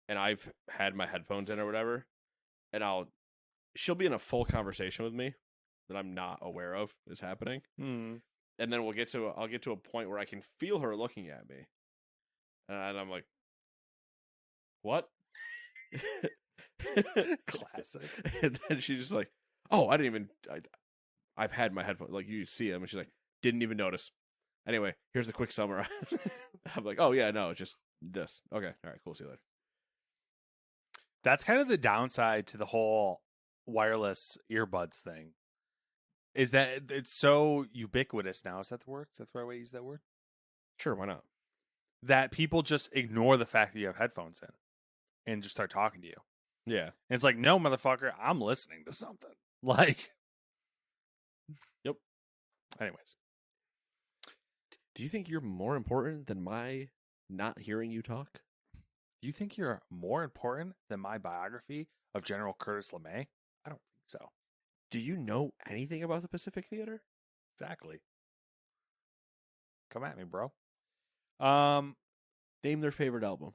and I've had my headphones in or whatever, and she'll be in a full conversation with me that I'm not aware of is happening, and then I'll get to a point where I can feel her looking at me, and I'm like, what? Classic. And then she's just like, oh, I've had my headphones, like, you see them, and she's like, didn't even notice. Anyway, here's the quick summary. I'm like, oh yeah, no, just this. Okay, all right, cool, see you later. That's kind of the downside to the whole wireless earbuds thing, is that it's so ubiquitous now. Is that the word? Is that the right way to use that word? Sure, why not? That people just ignore the fact that you have headphones in and just start talking to you. Yeah. And it's like, no, motherfucker, I'm listening to something. Like, yep. Anyways. Do you think you're more important than my not hearing you talk? Do you think you're more important than my biography of General Curtis LeMay? I don't think so. Do you know anything about the Pacific Theater? Exactly. Come at me, bro. Name their favorite album.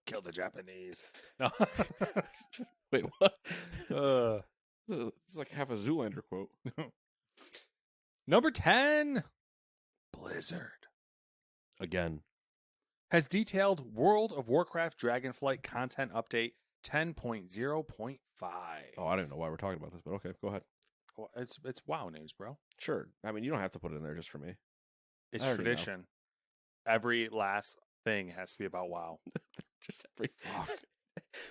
Kill the Japanese. No. Wait, what? It's like half a Zoolander quote. Number 10, Blizzard. Again. Has detailed World of Warcraft Dragonflight content update 10.0.5. Oh, I don't know why we're talking about this, but okay, go ahead. Well, it's WoW news, bro. Sure. I mean, you don't have to put it in there just for me. It's tradition. Every last thing has to be about WoW. Just every fuck.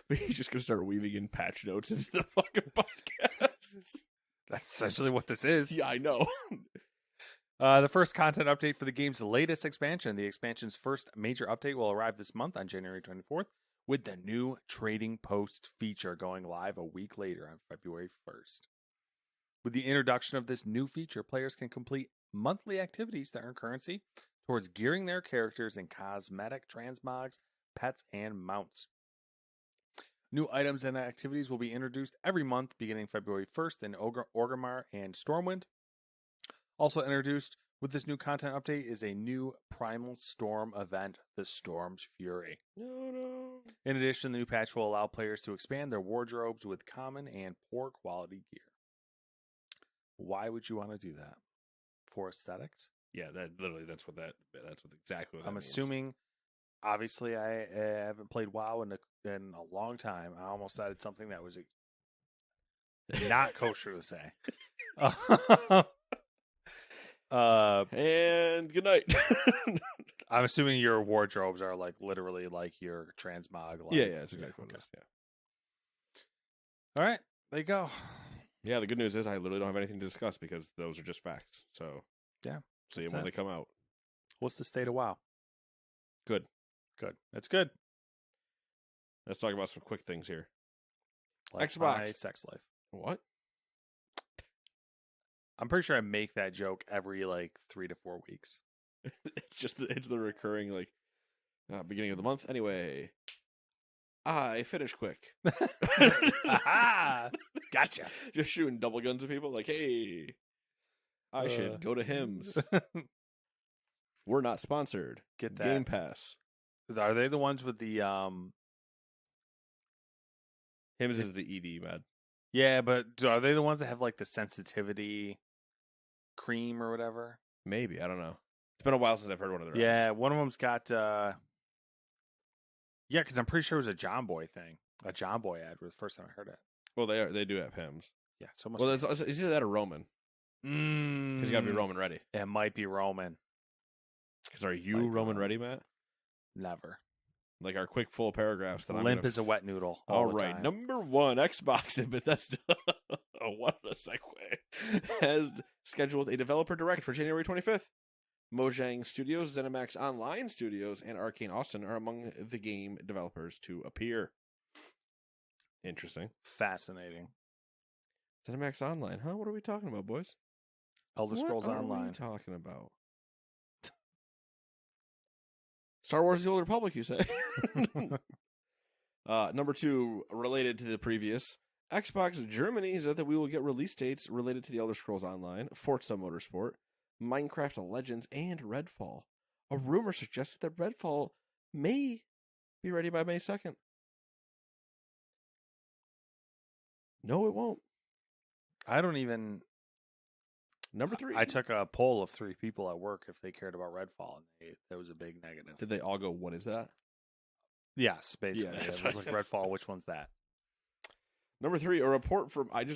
But he's just gonna start weaving in patch notes into the fucking podcast. That's essentially what this is. Yeah, I know. The first content update for the game's latest expansion. The expansion's first major update will arrive this month on January 24th, with the new Trading Post feature going live a week later on February 1st. With the introduction of this new feature, players can complete monthly activities that earn currency towards gearing their characters in cosmetic transmogs, pets, and mounts. New items and activities will be introduced every month beginning February 1st in Orgrimmar and Stormwind. Also introduced with this new content update is a new Primal Storm event, the Storm's Fury. No. In addition, the new patch will allow players to expand their wardrobes with common and poor quality gear. Why would you want to do that? For aesthetics? Yeah, that's exactly what that I'm means. assuming. Obviously, I haven't played WoW in a long time. I almost added something that was not kosher to say. And good night. I'm assuming your wardrobes are like literally like your transmog. Yeah, that's exactly what it is. Yeah. All right, there you go. Yeah, the good news is I literally don't have anything to discuss because those are just facts. So yeah, see them when they come out. What's the state of WoW? Good. That's good. Let's talk about some quick things here. Like Xbox my sex life. What? I'm pretty sure I make that joke every like 3 to 4 weeks. It's the recurring like beginning of the month. Anyway, I finish quick. Aha! Gotcha. Just shooting double guns at people. Like, hey, I should go to Hims. We're not sponsored. Get that. Game Pass. Are they the ones with the Hims is the ED, man. Yeah, but are they the ones that have like the sensitivity cream or whatever? Maybe, I don't know. It's been a while since I've heard one of their Yeah, ads. one of them's got yeah, because I'm pretty sure it was a John Boy thing. A John Boy ad was the first time I heard it. Well, they do have Hims. Yeah, so much. Well, it's either that or Roman. Because you got to be Roman ready. It might be Roman. Because are you Roman ready, Matt? Never. Like our quick full paragraphs that Limp as a wet noodle. All right, time. Number 1, Xbox and Bethesda. Oh, what a segue. Has scheduled a developer direct for January 25th. Mojang Studios, ZeniMax Online Studios, and Arcane Austin are among the game developers to appear. Interesting. Fascinating. ZeniMax Online, huh? What are we talking about, boys? Elder Scrolls Online. What are we talking about? Star Wars The Old Republic, you say? Number 2, related to the previous, Xbox Germany said that we will get release dates related to the Elder Scrolls Online, Forza Motorsport, Minecraft Legends, and Redfall. A rumor suggested that Redfall may be ready by May 2nd. No, it won't. I don't even... Number 3. I took a poll of 3 people at work if they cared about Redfall, and that was a big negative. Did they all go, what is that? Yes, basically. Yeah, It was like Redfall, which one's that? Number 3, a report from... I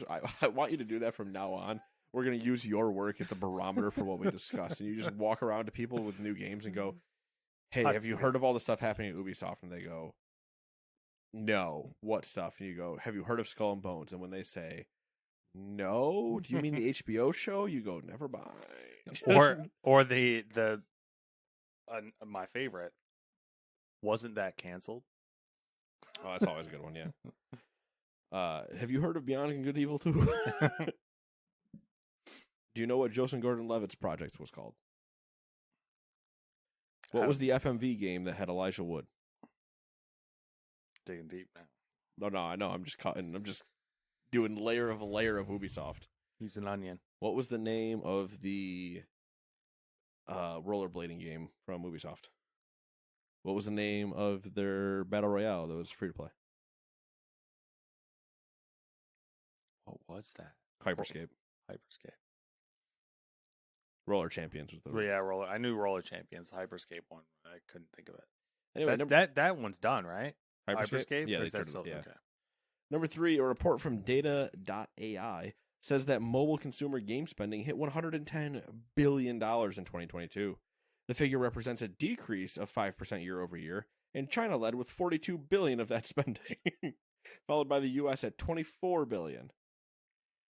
want you to do that from now on. We're going to use your work as the barometer for what we discuss. And you just walk around to people with new games and go, hey, have you heard of all the stuff happening at Ubisoft? And they go, no. What stuff? And you go, have you heard of Skull and Bones? And when they say, no, do you mean the HBO show? You go, never mind. or the my favorite, wasn't that canceled? Oh, that's always a good one, yeah. Have you heard of Beyond Good and Evil 2? Do you know what Joseph Gordon-Levitt's project was called? What was the FMV game that had Elijah Wood? Digging deep now. No, I know. I'm just doing layer of Ubisoft. He's an onion. What was the name of the rollerblading game from Ubisoft? What was the name of their Battle Royale that was free to play? What was that? Hyperscape. Roller Champions was the Roller. I knew Roller Champions, the Hyperscape one. I couldn't think of it. Anyway, that one's done, right? Hyperscape? Yeah, okay. Number 3, a report from Data.ai says that mobile consumer game spending hit $110 billion in 2022. The figure represents a decrease of 5% year over year, and China led with $42 billion of that spending, followed by the U.S. at $24 billion.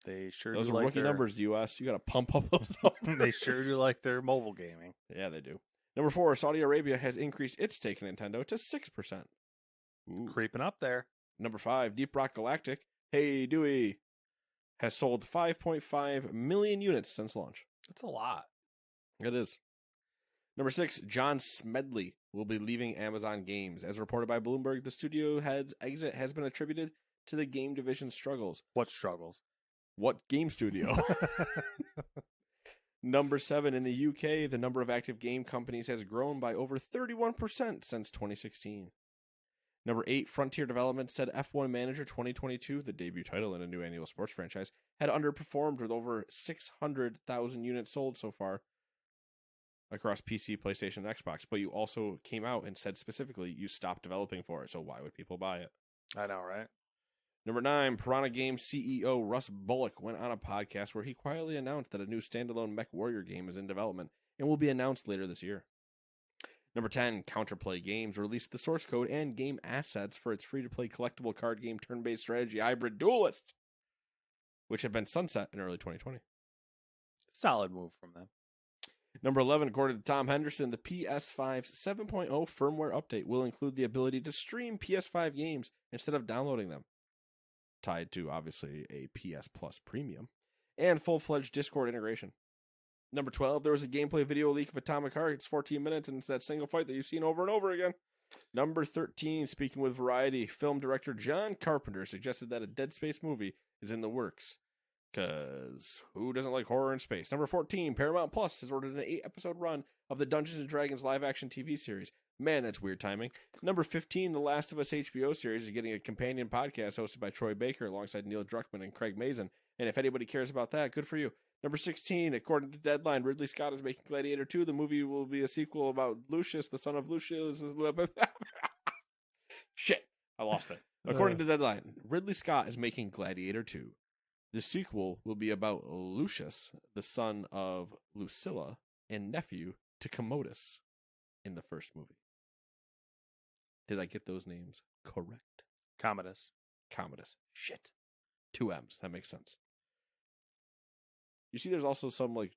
They sure those do are like rookie their... numbers, the U.S. You got to pump up those numbers. They sure do like their mobile gaming. Yeah, they do. Number 4, Saudi Arabia has increased its stake in Nintendo to 6%. Ooh. Creeping up there. Number 5, Deep Rock Galactic, hey Dewey, has sold 5.5 million units since launch. That's a lot. It is. Number 6, John Smedley will be leaving Amazon Games. As reported by Bloomberg, the studio head's exit has been attributed to the game division's struggles. What struggles? What game studio? Number 7, in the UK, the number of active game companies has grown by over 31% since 2016. Number 8, Frontier Development said F1 Manager 2022, the debut title in a new annual sports franchise, had underperformed with over 600,000 units sold so far across PC, PlayStation, and Xbox. But you also came out and said specifically you stopped developing for it, so why would people buy it? I know, right? Number 9, Piranha Games CEO Russ Bullock went on a podcast where he quietly announced that a new standalone Mech Warrior game is in development and will be announced later this year. Number 10, Counterplay Games released the source code and game assets for its free-to-play collectible card game turn-based strategy hybrid Duelist, which had been sunset in early 2020. Solid move from them. Number 11, according to Tom Henderson, the PS5's 7.0 firmware update will include the ability to stream PS5 games instead of downloading them, tied to, obviously, a PS Plus Premium, and full-fledged Discord integration. Number 12, there was a gameplay video leak of Atomic Heart. It's 14 minutes, and it's that single fight that you've seen over and over again. Number 13, speaking with Variety, film director John Carpenter suggested that a Dead Space movie is in the works. Because who doesn't like horror in space? Number 14, Paramount Plus has ordered an 8-episode run of the Dungeons & Dragons live-action TV series. Man, that's weird timing. Number 15, The Last of Us HBO series is getting a companion podcast hosted by Troy Baker alongside Neil Druckmann and Craig Mazin. And if anybody cares about that, good for you. Number 16, according to Deadline, Ridley Scott is making Gladiator 2. The movie will be a sequel about Lucius, the son of Lucius. Shit, I lost it. According to Deadline, Ridley Scott is making Gladiator 2. The sequel will be about Lucius, the son of Lucilla, and nephew to Commodus in the first movie. Did I get those names correct? Commodus. Shit. 2 M's. That makes sense. You see there's also some, like,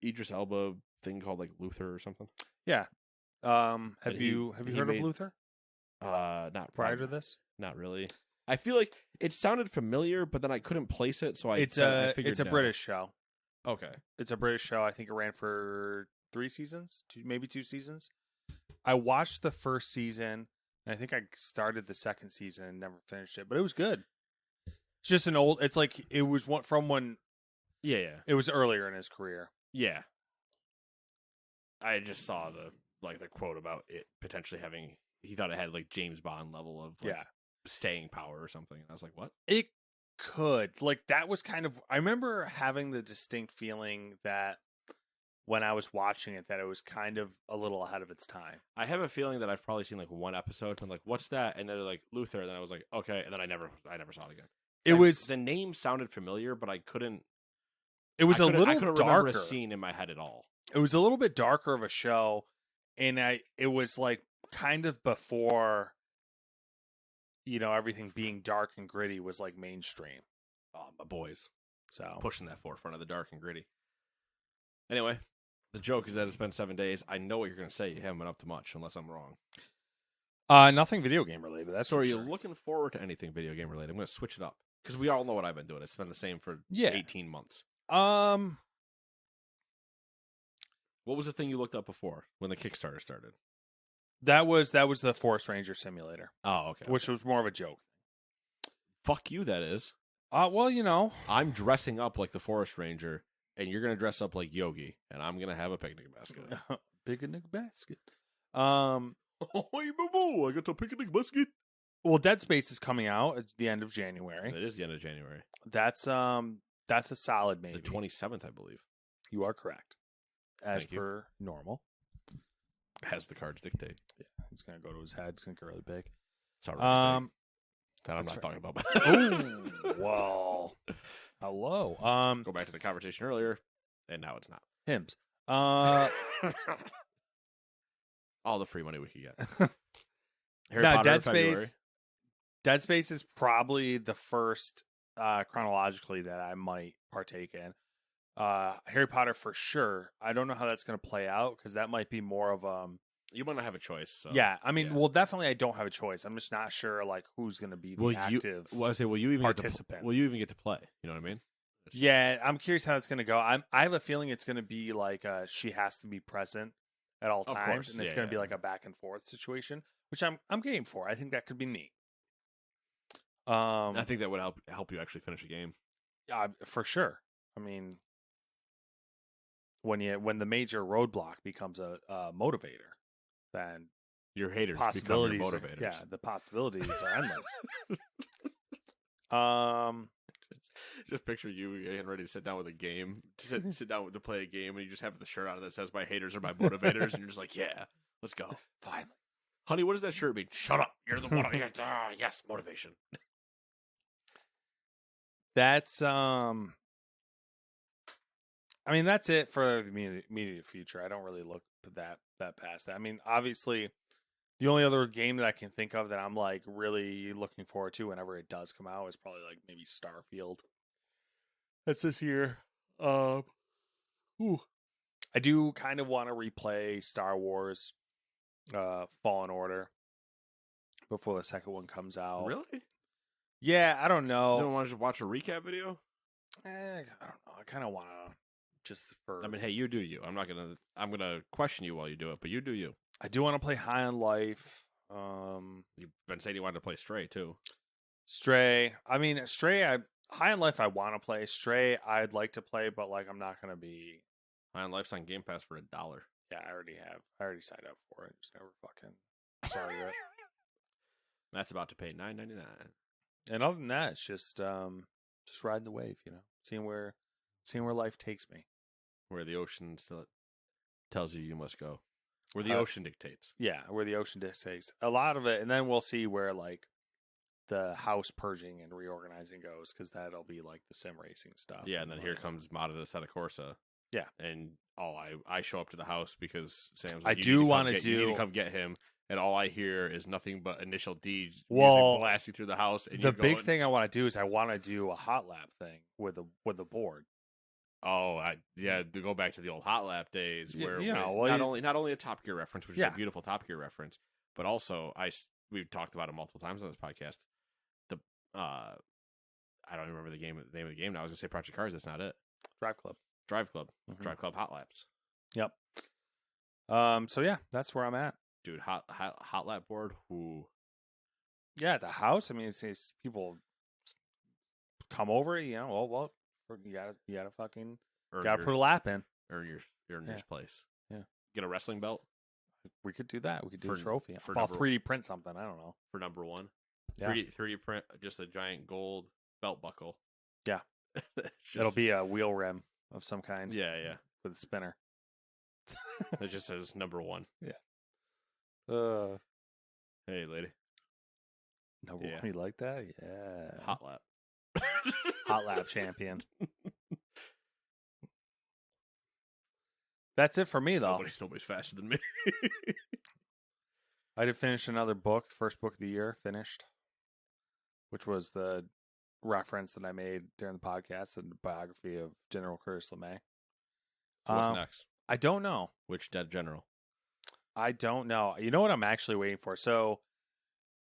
Idris Elba thing called, like, Luther or something? Yeah. Have you heard of Luther? Not prior to this? Not really. I feel like it sounded familiar, but then I couldn't place it, so I figured it's a no. British show. Okay. It's a British show. I think it ran for 3 seasons, maybe 2 seasons. I watched the first season, and I think I started the second season and never finished it, but it was good. It's just an old. It's like it was one from when Yeah. it was earlier in his career. Yeah. I just saw the quote about it potentially having. He thought it had like James Bond level of staying power or something, and I was like, what? It could that was kind of. I remember having the distinct feeling that when I was watching it, that it was kind of a little ahead of its time. I have a feeling that I've probably seen like one episode, and I'm like, what's that? And they're like Luther, and then I was like, okay, and then I never saw it again. It was the name sounded familiar, but I couldn't. It was a little I couldn't darker. remember a scene in my head at all. It was a little bit darker of a show, and it was like kind of before, everything being dark and gritty was like mainstream. Oh, my boys, so pushing that forefront of the dark and gritty. Anyway, the joke is that it's been 7 days. I know what you're going to say. You haven't been up to much, unless I'm wrong. Nothing video game related. That's so. Are sure. you looking forward to anything video game related? I'm going to switch it up because we all know what I've been doing. It's been the same for 18 months. What was the thing you looked up before when the Kickstarter started? That was the Forest Ranger Simulator. Oh, okay. Which was more of a joke. Fuck you, that is. Well, I'm dressing up like the Forest Ranger, and you're going to dress up like Yogi, and I'm going to have a picnic basket. Picnic basket. Oh, hey, boo, I got a picnic basket. Well, Dead Space is coming out at the end of January. It is the end of January. That's a solid maybe. The 27th, I believe. You are correct. As per normal. As the cards dictate. Yeah, it's going to go to his head. It's going to get really big. It's already big. That I'm not talking about. Oh, well. Hello. Go back to the conversation earlier, and now it's not. Hymns. All the free money we could get. Harry Potter Dead February. Space. Dead Space is probably the first chronologically that I might partake in. Harry Potter for sure. I don't know how that's going to play out because that might be more of You might not have a choice. So. Yeah, I mean, well, definitely I don't have a choice. I'm just not sure like who's going to be the active will you even participant. Will you even get to play? You know what I mean? Yeah, I'm curious how it's going to go. I have a feeling it's going to be like she has to be present at all times, course. and it's going to be like a back and forth situation, which I'm game for. I think that could be neat. I think that would help you actually finish a game. For sure. I mean, when the major roadblock becomes a motivator, then your haters possibilities become your motivators. The possibilities are endless. Just picture you getting ready to sit down with a game, sit down to play a game, and you just have the shirt on that says "My haters are my motivators," and you're just like, "Yeah, let's go." Finally, honey, what does that shirt mean? Shut up! You're the one. Yes, motivation. That's I mean, that's it for the immediate future. I don't really look that past that. I mean, obviously, the only other game that I can think of that I'm like really looking forward to whenever it does come out is probably like maybe Starfield. That's this year. I do kind of want to replay Star Wars Fallen Order before the second one comes out. Really? Yeah, I don't know. You don't want to just watch a recap video? I don't know. I kind of want to just for. I mean, hey, you do you. I'm gonna question you while you do it, but you do you. I do want to play High on Life. You've been saying you wanted to play Stray too. Stray. I mean, Stray. High on Life. I want to play Stray. I'd like to play, but like I'm not gonna be. High on Life's on Game Pass for $1. Yeah, I already have. I already signed up for it. Just never fucking. Sorry, right? That's about to pay $9.99. And other than that, it's just riding the wave. Seeing where life takes me. Where the ocean still tells you must go. Where the ocean dictates. Yeah, where the ocean dictates. A lot of it, and then we'll see where like the house purging and reorganizing goes, because that'll be like the sim racing stuff. Yeah, and then here comes Modded Assetto Corsa. Yeah, and I show up to the house because Sam's like, you need to come get him, and all I hear is nothing but Initial D music blasting through the house. And the big thing I want to do is I want to do a hot lap thing with the board. Oh, to go back to the old Hot Lap days where not only a Top Gear reference, which is a beautiful Top Gear reference, but also we've talked about it multiple times on this podcast. I don't remember the name of the game now. I was gonna say Project Cars. That's not it. Drive Club. Mm-hmm. Drive Club Hot Laps. Yep. So yeah, that's where I'm at, dude. Hot Lap board. Ooh. Yeah, the house. I mean, it's people come over. You know, you gotta fucking Earn gotta your, put a lap in. earn your Yeah. place. Yeah. Get a wrestling belt We could do that. We could do a For- trophy. for I'll number 3D print something. I don't know. for number 1. Yeah. 3D print just a giant gold belt buckle. Yeah. It's It'll just- be a wheel rim of some kind. Yeah. With a spinner. It just says number 1. Uh, Hey, lady. number Yeah. one. You like that? Yeah. Hot lap. Hot lap champion. That's it for me, though. Nobody's faster than me. I did finish another book, first book of the year, finished, which was the reference that I made during the podcast and the biography of General Curtis LeMay. So what's next? I don't know. Which dead general? I don't know. You know what I'm actually waiting for? So,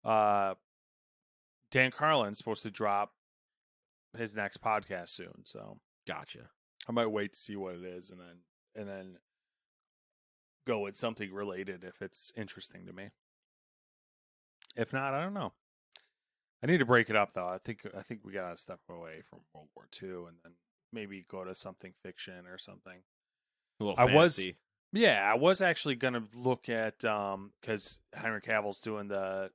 Dan Carlin's supposed to drop his next podcast soon. So Gotcha. I might wait to see what it is and then go with something related if it's interesting to me. If not, I don't know. I need to break it up though. I think we gotta step away from World War II and then maybe go to something fiction or something. A little I fantasy. I was actually gonna look at because Henry Cavill's doing the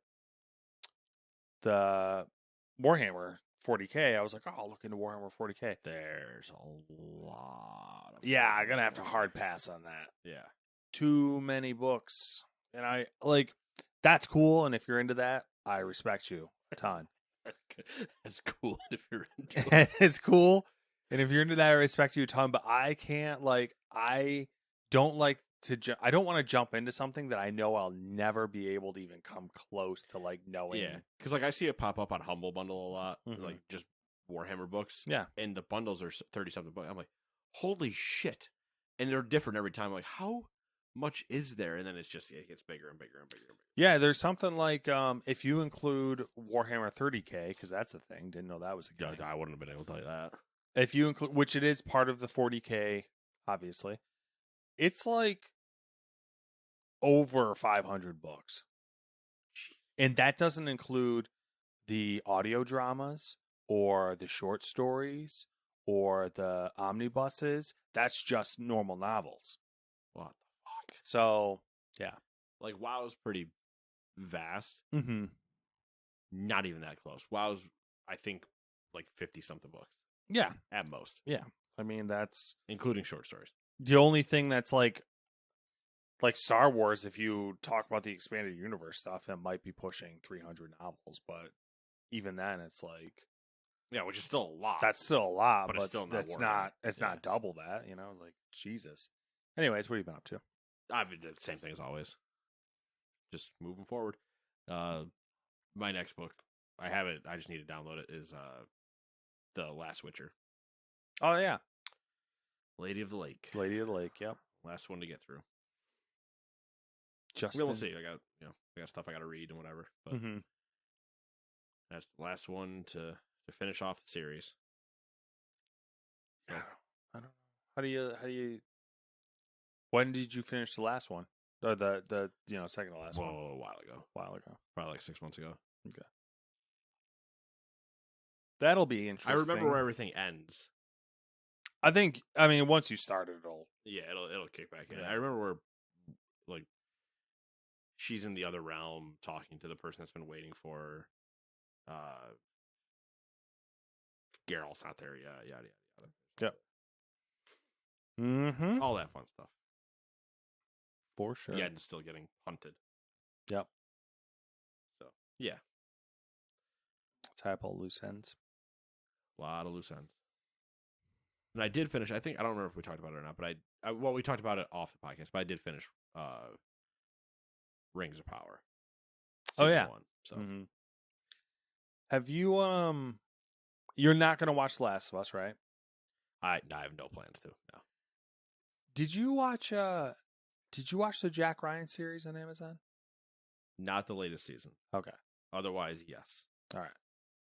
Warhammer 40K. I was like, oh, I'll look into Warhammer 40K. There's a lot of Yeah, I'm gonna have to hard pass on that. Yeah. Too many books, and I like that's cool. And if you're into that, I respect you a ton. That's cool if you're into it. It's cool, and if you're into that, I respect you a ton. But I can't I don't like to. I don't want to jump into something that I know I'll never be able to even come close to knowing. Yeah, because I see it pop up on Humble Bundle a lot, Mhm. like just Warhammer books. Yeah. And the bundles are 30-something bucks. I'm like, holy shit! And they're different every time. I'm like, how much is there? And then it gets bigger and bigger and bigger and bigger. Yeah, there's something like if you include Warhammer 30K, because that's a thing. Didn't know that was a game. I wouldn't have been able to tell you that. If you include, which it is part of the 40K, obviously, it's like over 500 books. And that doesn't include the audio dramas or the short stories or the omnibuses. That's just normal novels. What the fuck? So, yeah. Like WoW's pretty vast. Mm-hmm. Not even that close. WoW's, I think, like 50-something books Yeah. at most, I mean, that's including short stories. the only thing that's like Star Wars. If you talk about the expanded universe stuff, it might be pushing 300 novels, but even then, it's like Yeah, which is still a lot. that's still a lot, But but it's still not that's Warhammer. not it's Yeah. not double that, like Jesus. Anyways, what have you been up to? I mean, the same thing as always. Just moving forward. My next book, I have it. I just need to download it. Is The Last Witcher, Oh yeah, Lady of the Lake. Lady of the Lake. Yep. Last one to get through. Justin. We'll see. I got stuff I got to read and whatever. But Mm-hmm. that's the last one to finish off the series. I don't know. How do you? When did you finish the last one? Or the second to last one? A while ago, probably like 6 months ago. That'll be I interesting. remember where everything ends. I mean, once you start it, Yeah, it'll kick back in. Yeah. I remember where, like, she's in the other realm talking to the person that's been waiting for her. Geralt's not there. Yada yada yada. Mm-hmm. All that fun stuff. For sure. Yeah, and still getting hunted. Yep. So yeah, Tie up all loose ends. a lot of loose ends. And I did finish. I don't remember if we talked about it or not, but we talked about it off the podcast. But I did finish Rings of Power. Oh, yeah. 1, so Mm-hmm. Have you you're not gonna watch The Last of Us, right? I have no plans to. No. Did you watch the Jack Ryan series on Amazon? Not the latest season. Okay. Otherwise, yes. All right.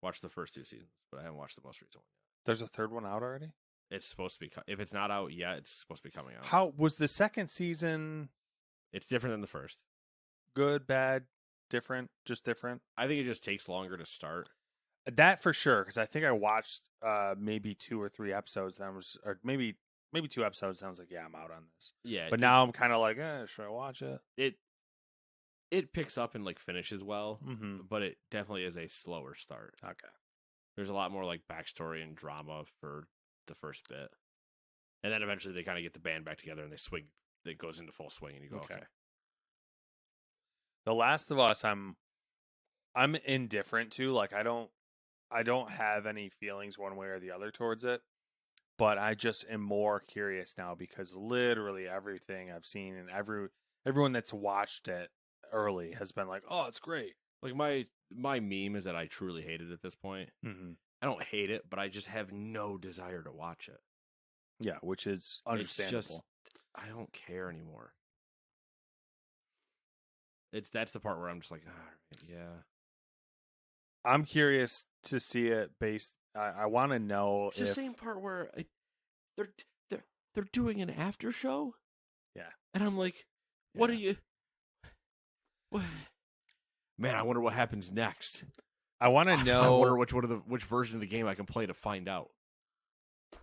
Watched the first 2 seasons, but I haven't watched the most recent one yet. There's a third one out already? It's supposed to be. If it's not out yet, it's supposed to be coming out. How was the second season? It's different than the first. Good, bad, different, just different? I think it just takes longer to start. That for sure, because I think I watched maybe 2 or 3 episodes. Or maybe 2 episodes. And I was like, yeah, I'm out on this. Yeah, But now I'm kind of like, should I watch it? It picks up and like finishes well, Mm-hmm. but it definitely is a slower start. Okay. There's a lot more like backstory and drama for the first bit, and then eventually they kind of get the band back together and they swing. It goes into full swing, and you go, okay. The Last of Us, I'm indifferent to. Like, I don't have any feelings one way or the other towards it, but I just am more curious now because literally everything I've seen and everyone that's watched it early has been like, "Oh, it's great." Like my meme is that I truly hate it at this point. Mm-hmm. I don't hate it, but I just have no desire to watch it. Yeah, which is understandable. It's just, I don't care anymore. That's the part where I'm just like, yeah. I'm curious to see it based. I want to know It's the same part where they're doing an after show. Yeah, and I'm like, what are you? What? Man, I wonder what happens next. I want to know. I wonder which version of the game I can play to find out.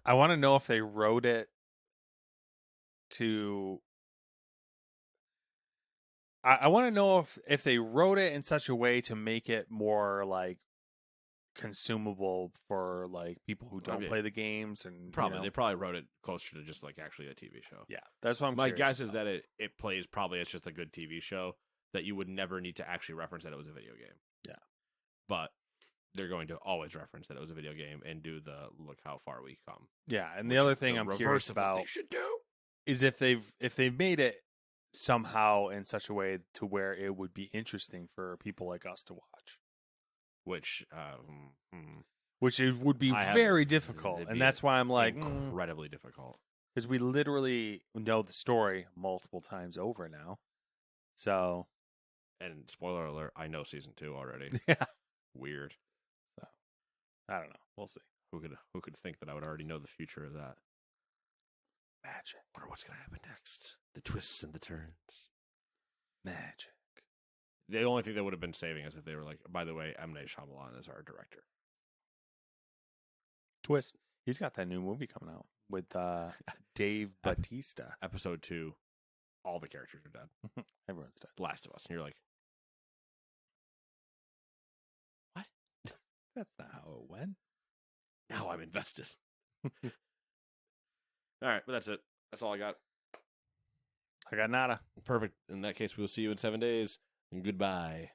I want to know if they wrote it to. I want to know if they wrote it in such a way to make it more like consumable for like people who don't play the games, and probably they probably wrote it closer to just like actually a TV show. Yeah, that's what my guess is that it plays probably as just a good TV show that you would never need to actually reference that it was a video game. Yeah, but they're going to always reference that it was a video game and do the look how far we come. Yeah, and the other thing I'm curious about they should do is if they've made it somehow in such a way to where it would be interesting for people like us to watch. Which it would be very difficult, and that's why I'm like incredibly difficult because we literally know the story multiple times over now. So, and spoiler alert, I know season 2 already. Yeah, weird. So, I don't know. We'll see. Who could think that I would already know the future of that? Magic. Wonder what's gonna happen next. The twists and the turns. Magic. The only thing that would have been saving is if they were like, by the way, M. Night Shyamalan is our director. Twist. He's got that new movie coming out with Dave Bautista. Episode 2, all the characters are dead. Everyone's dead. Last of Us. And you're like, what? That's not how it went. Now I'm invested. All right, but that's it. That's all I got. I got nada. Perfect. In that case, we'll see you in 7 days. And goodbye.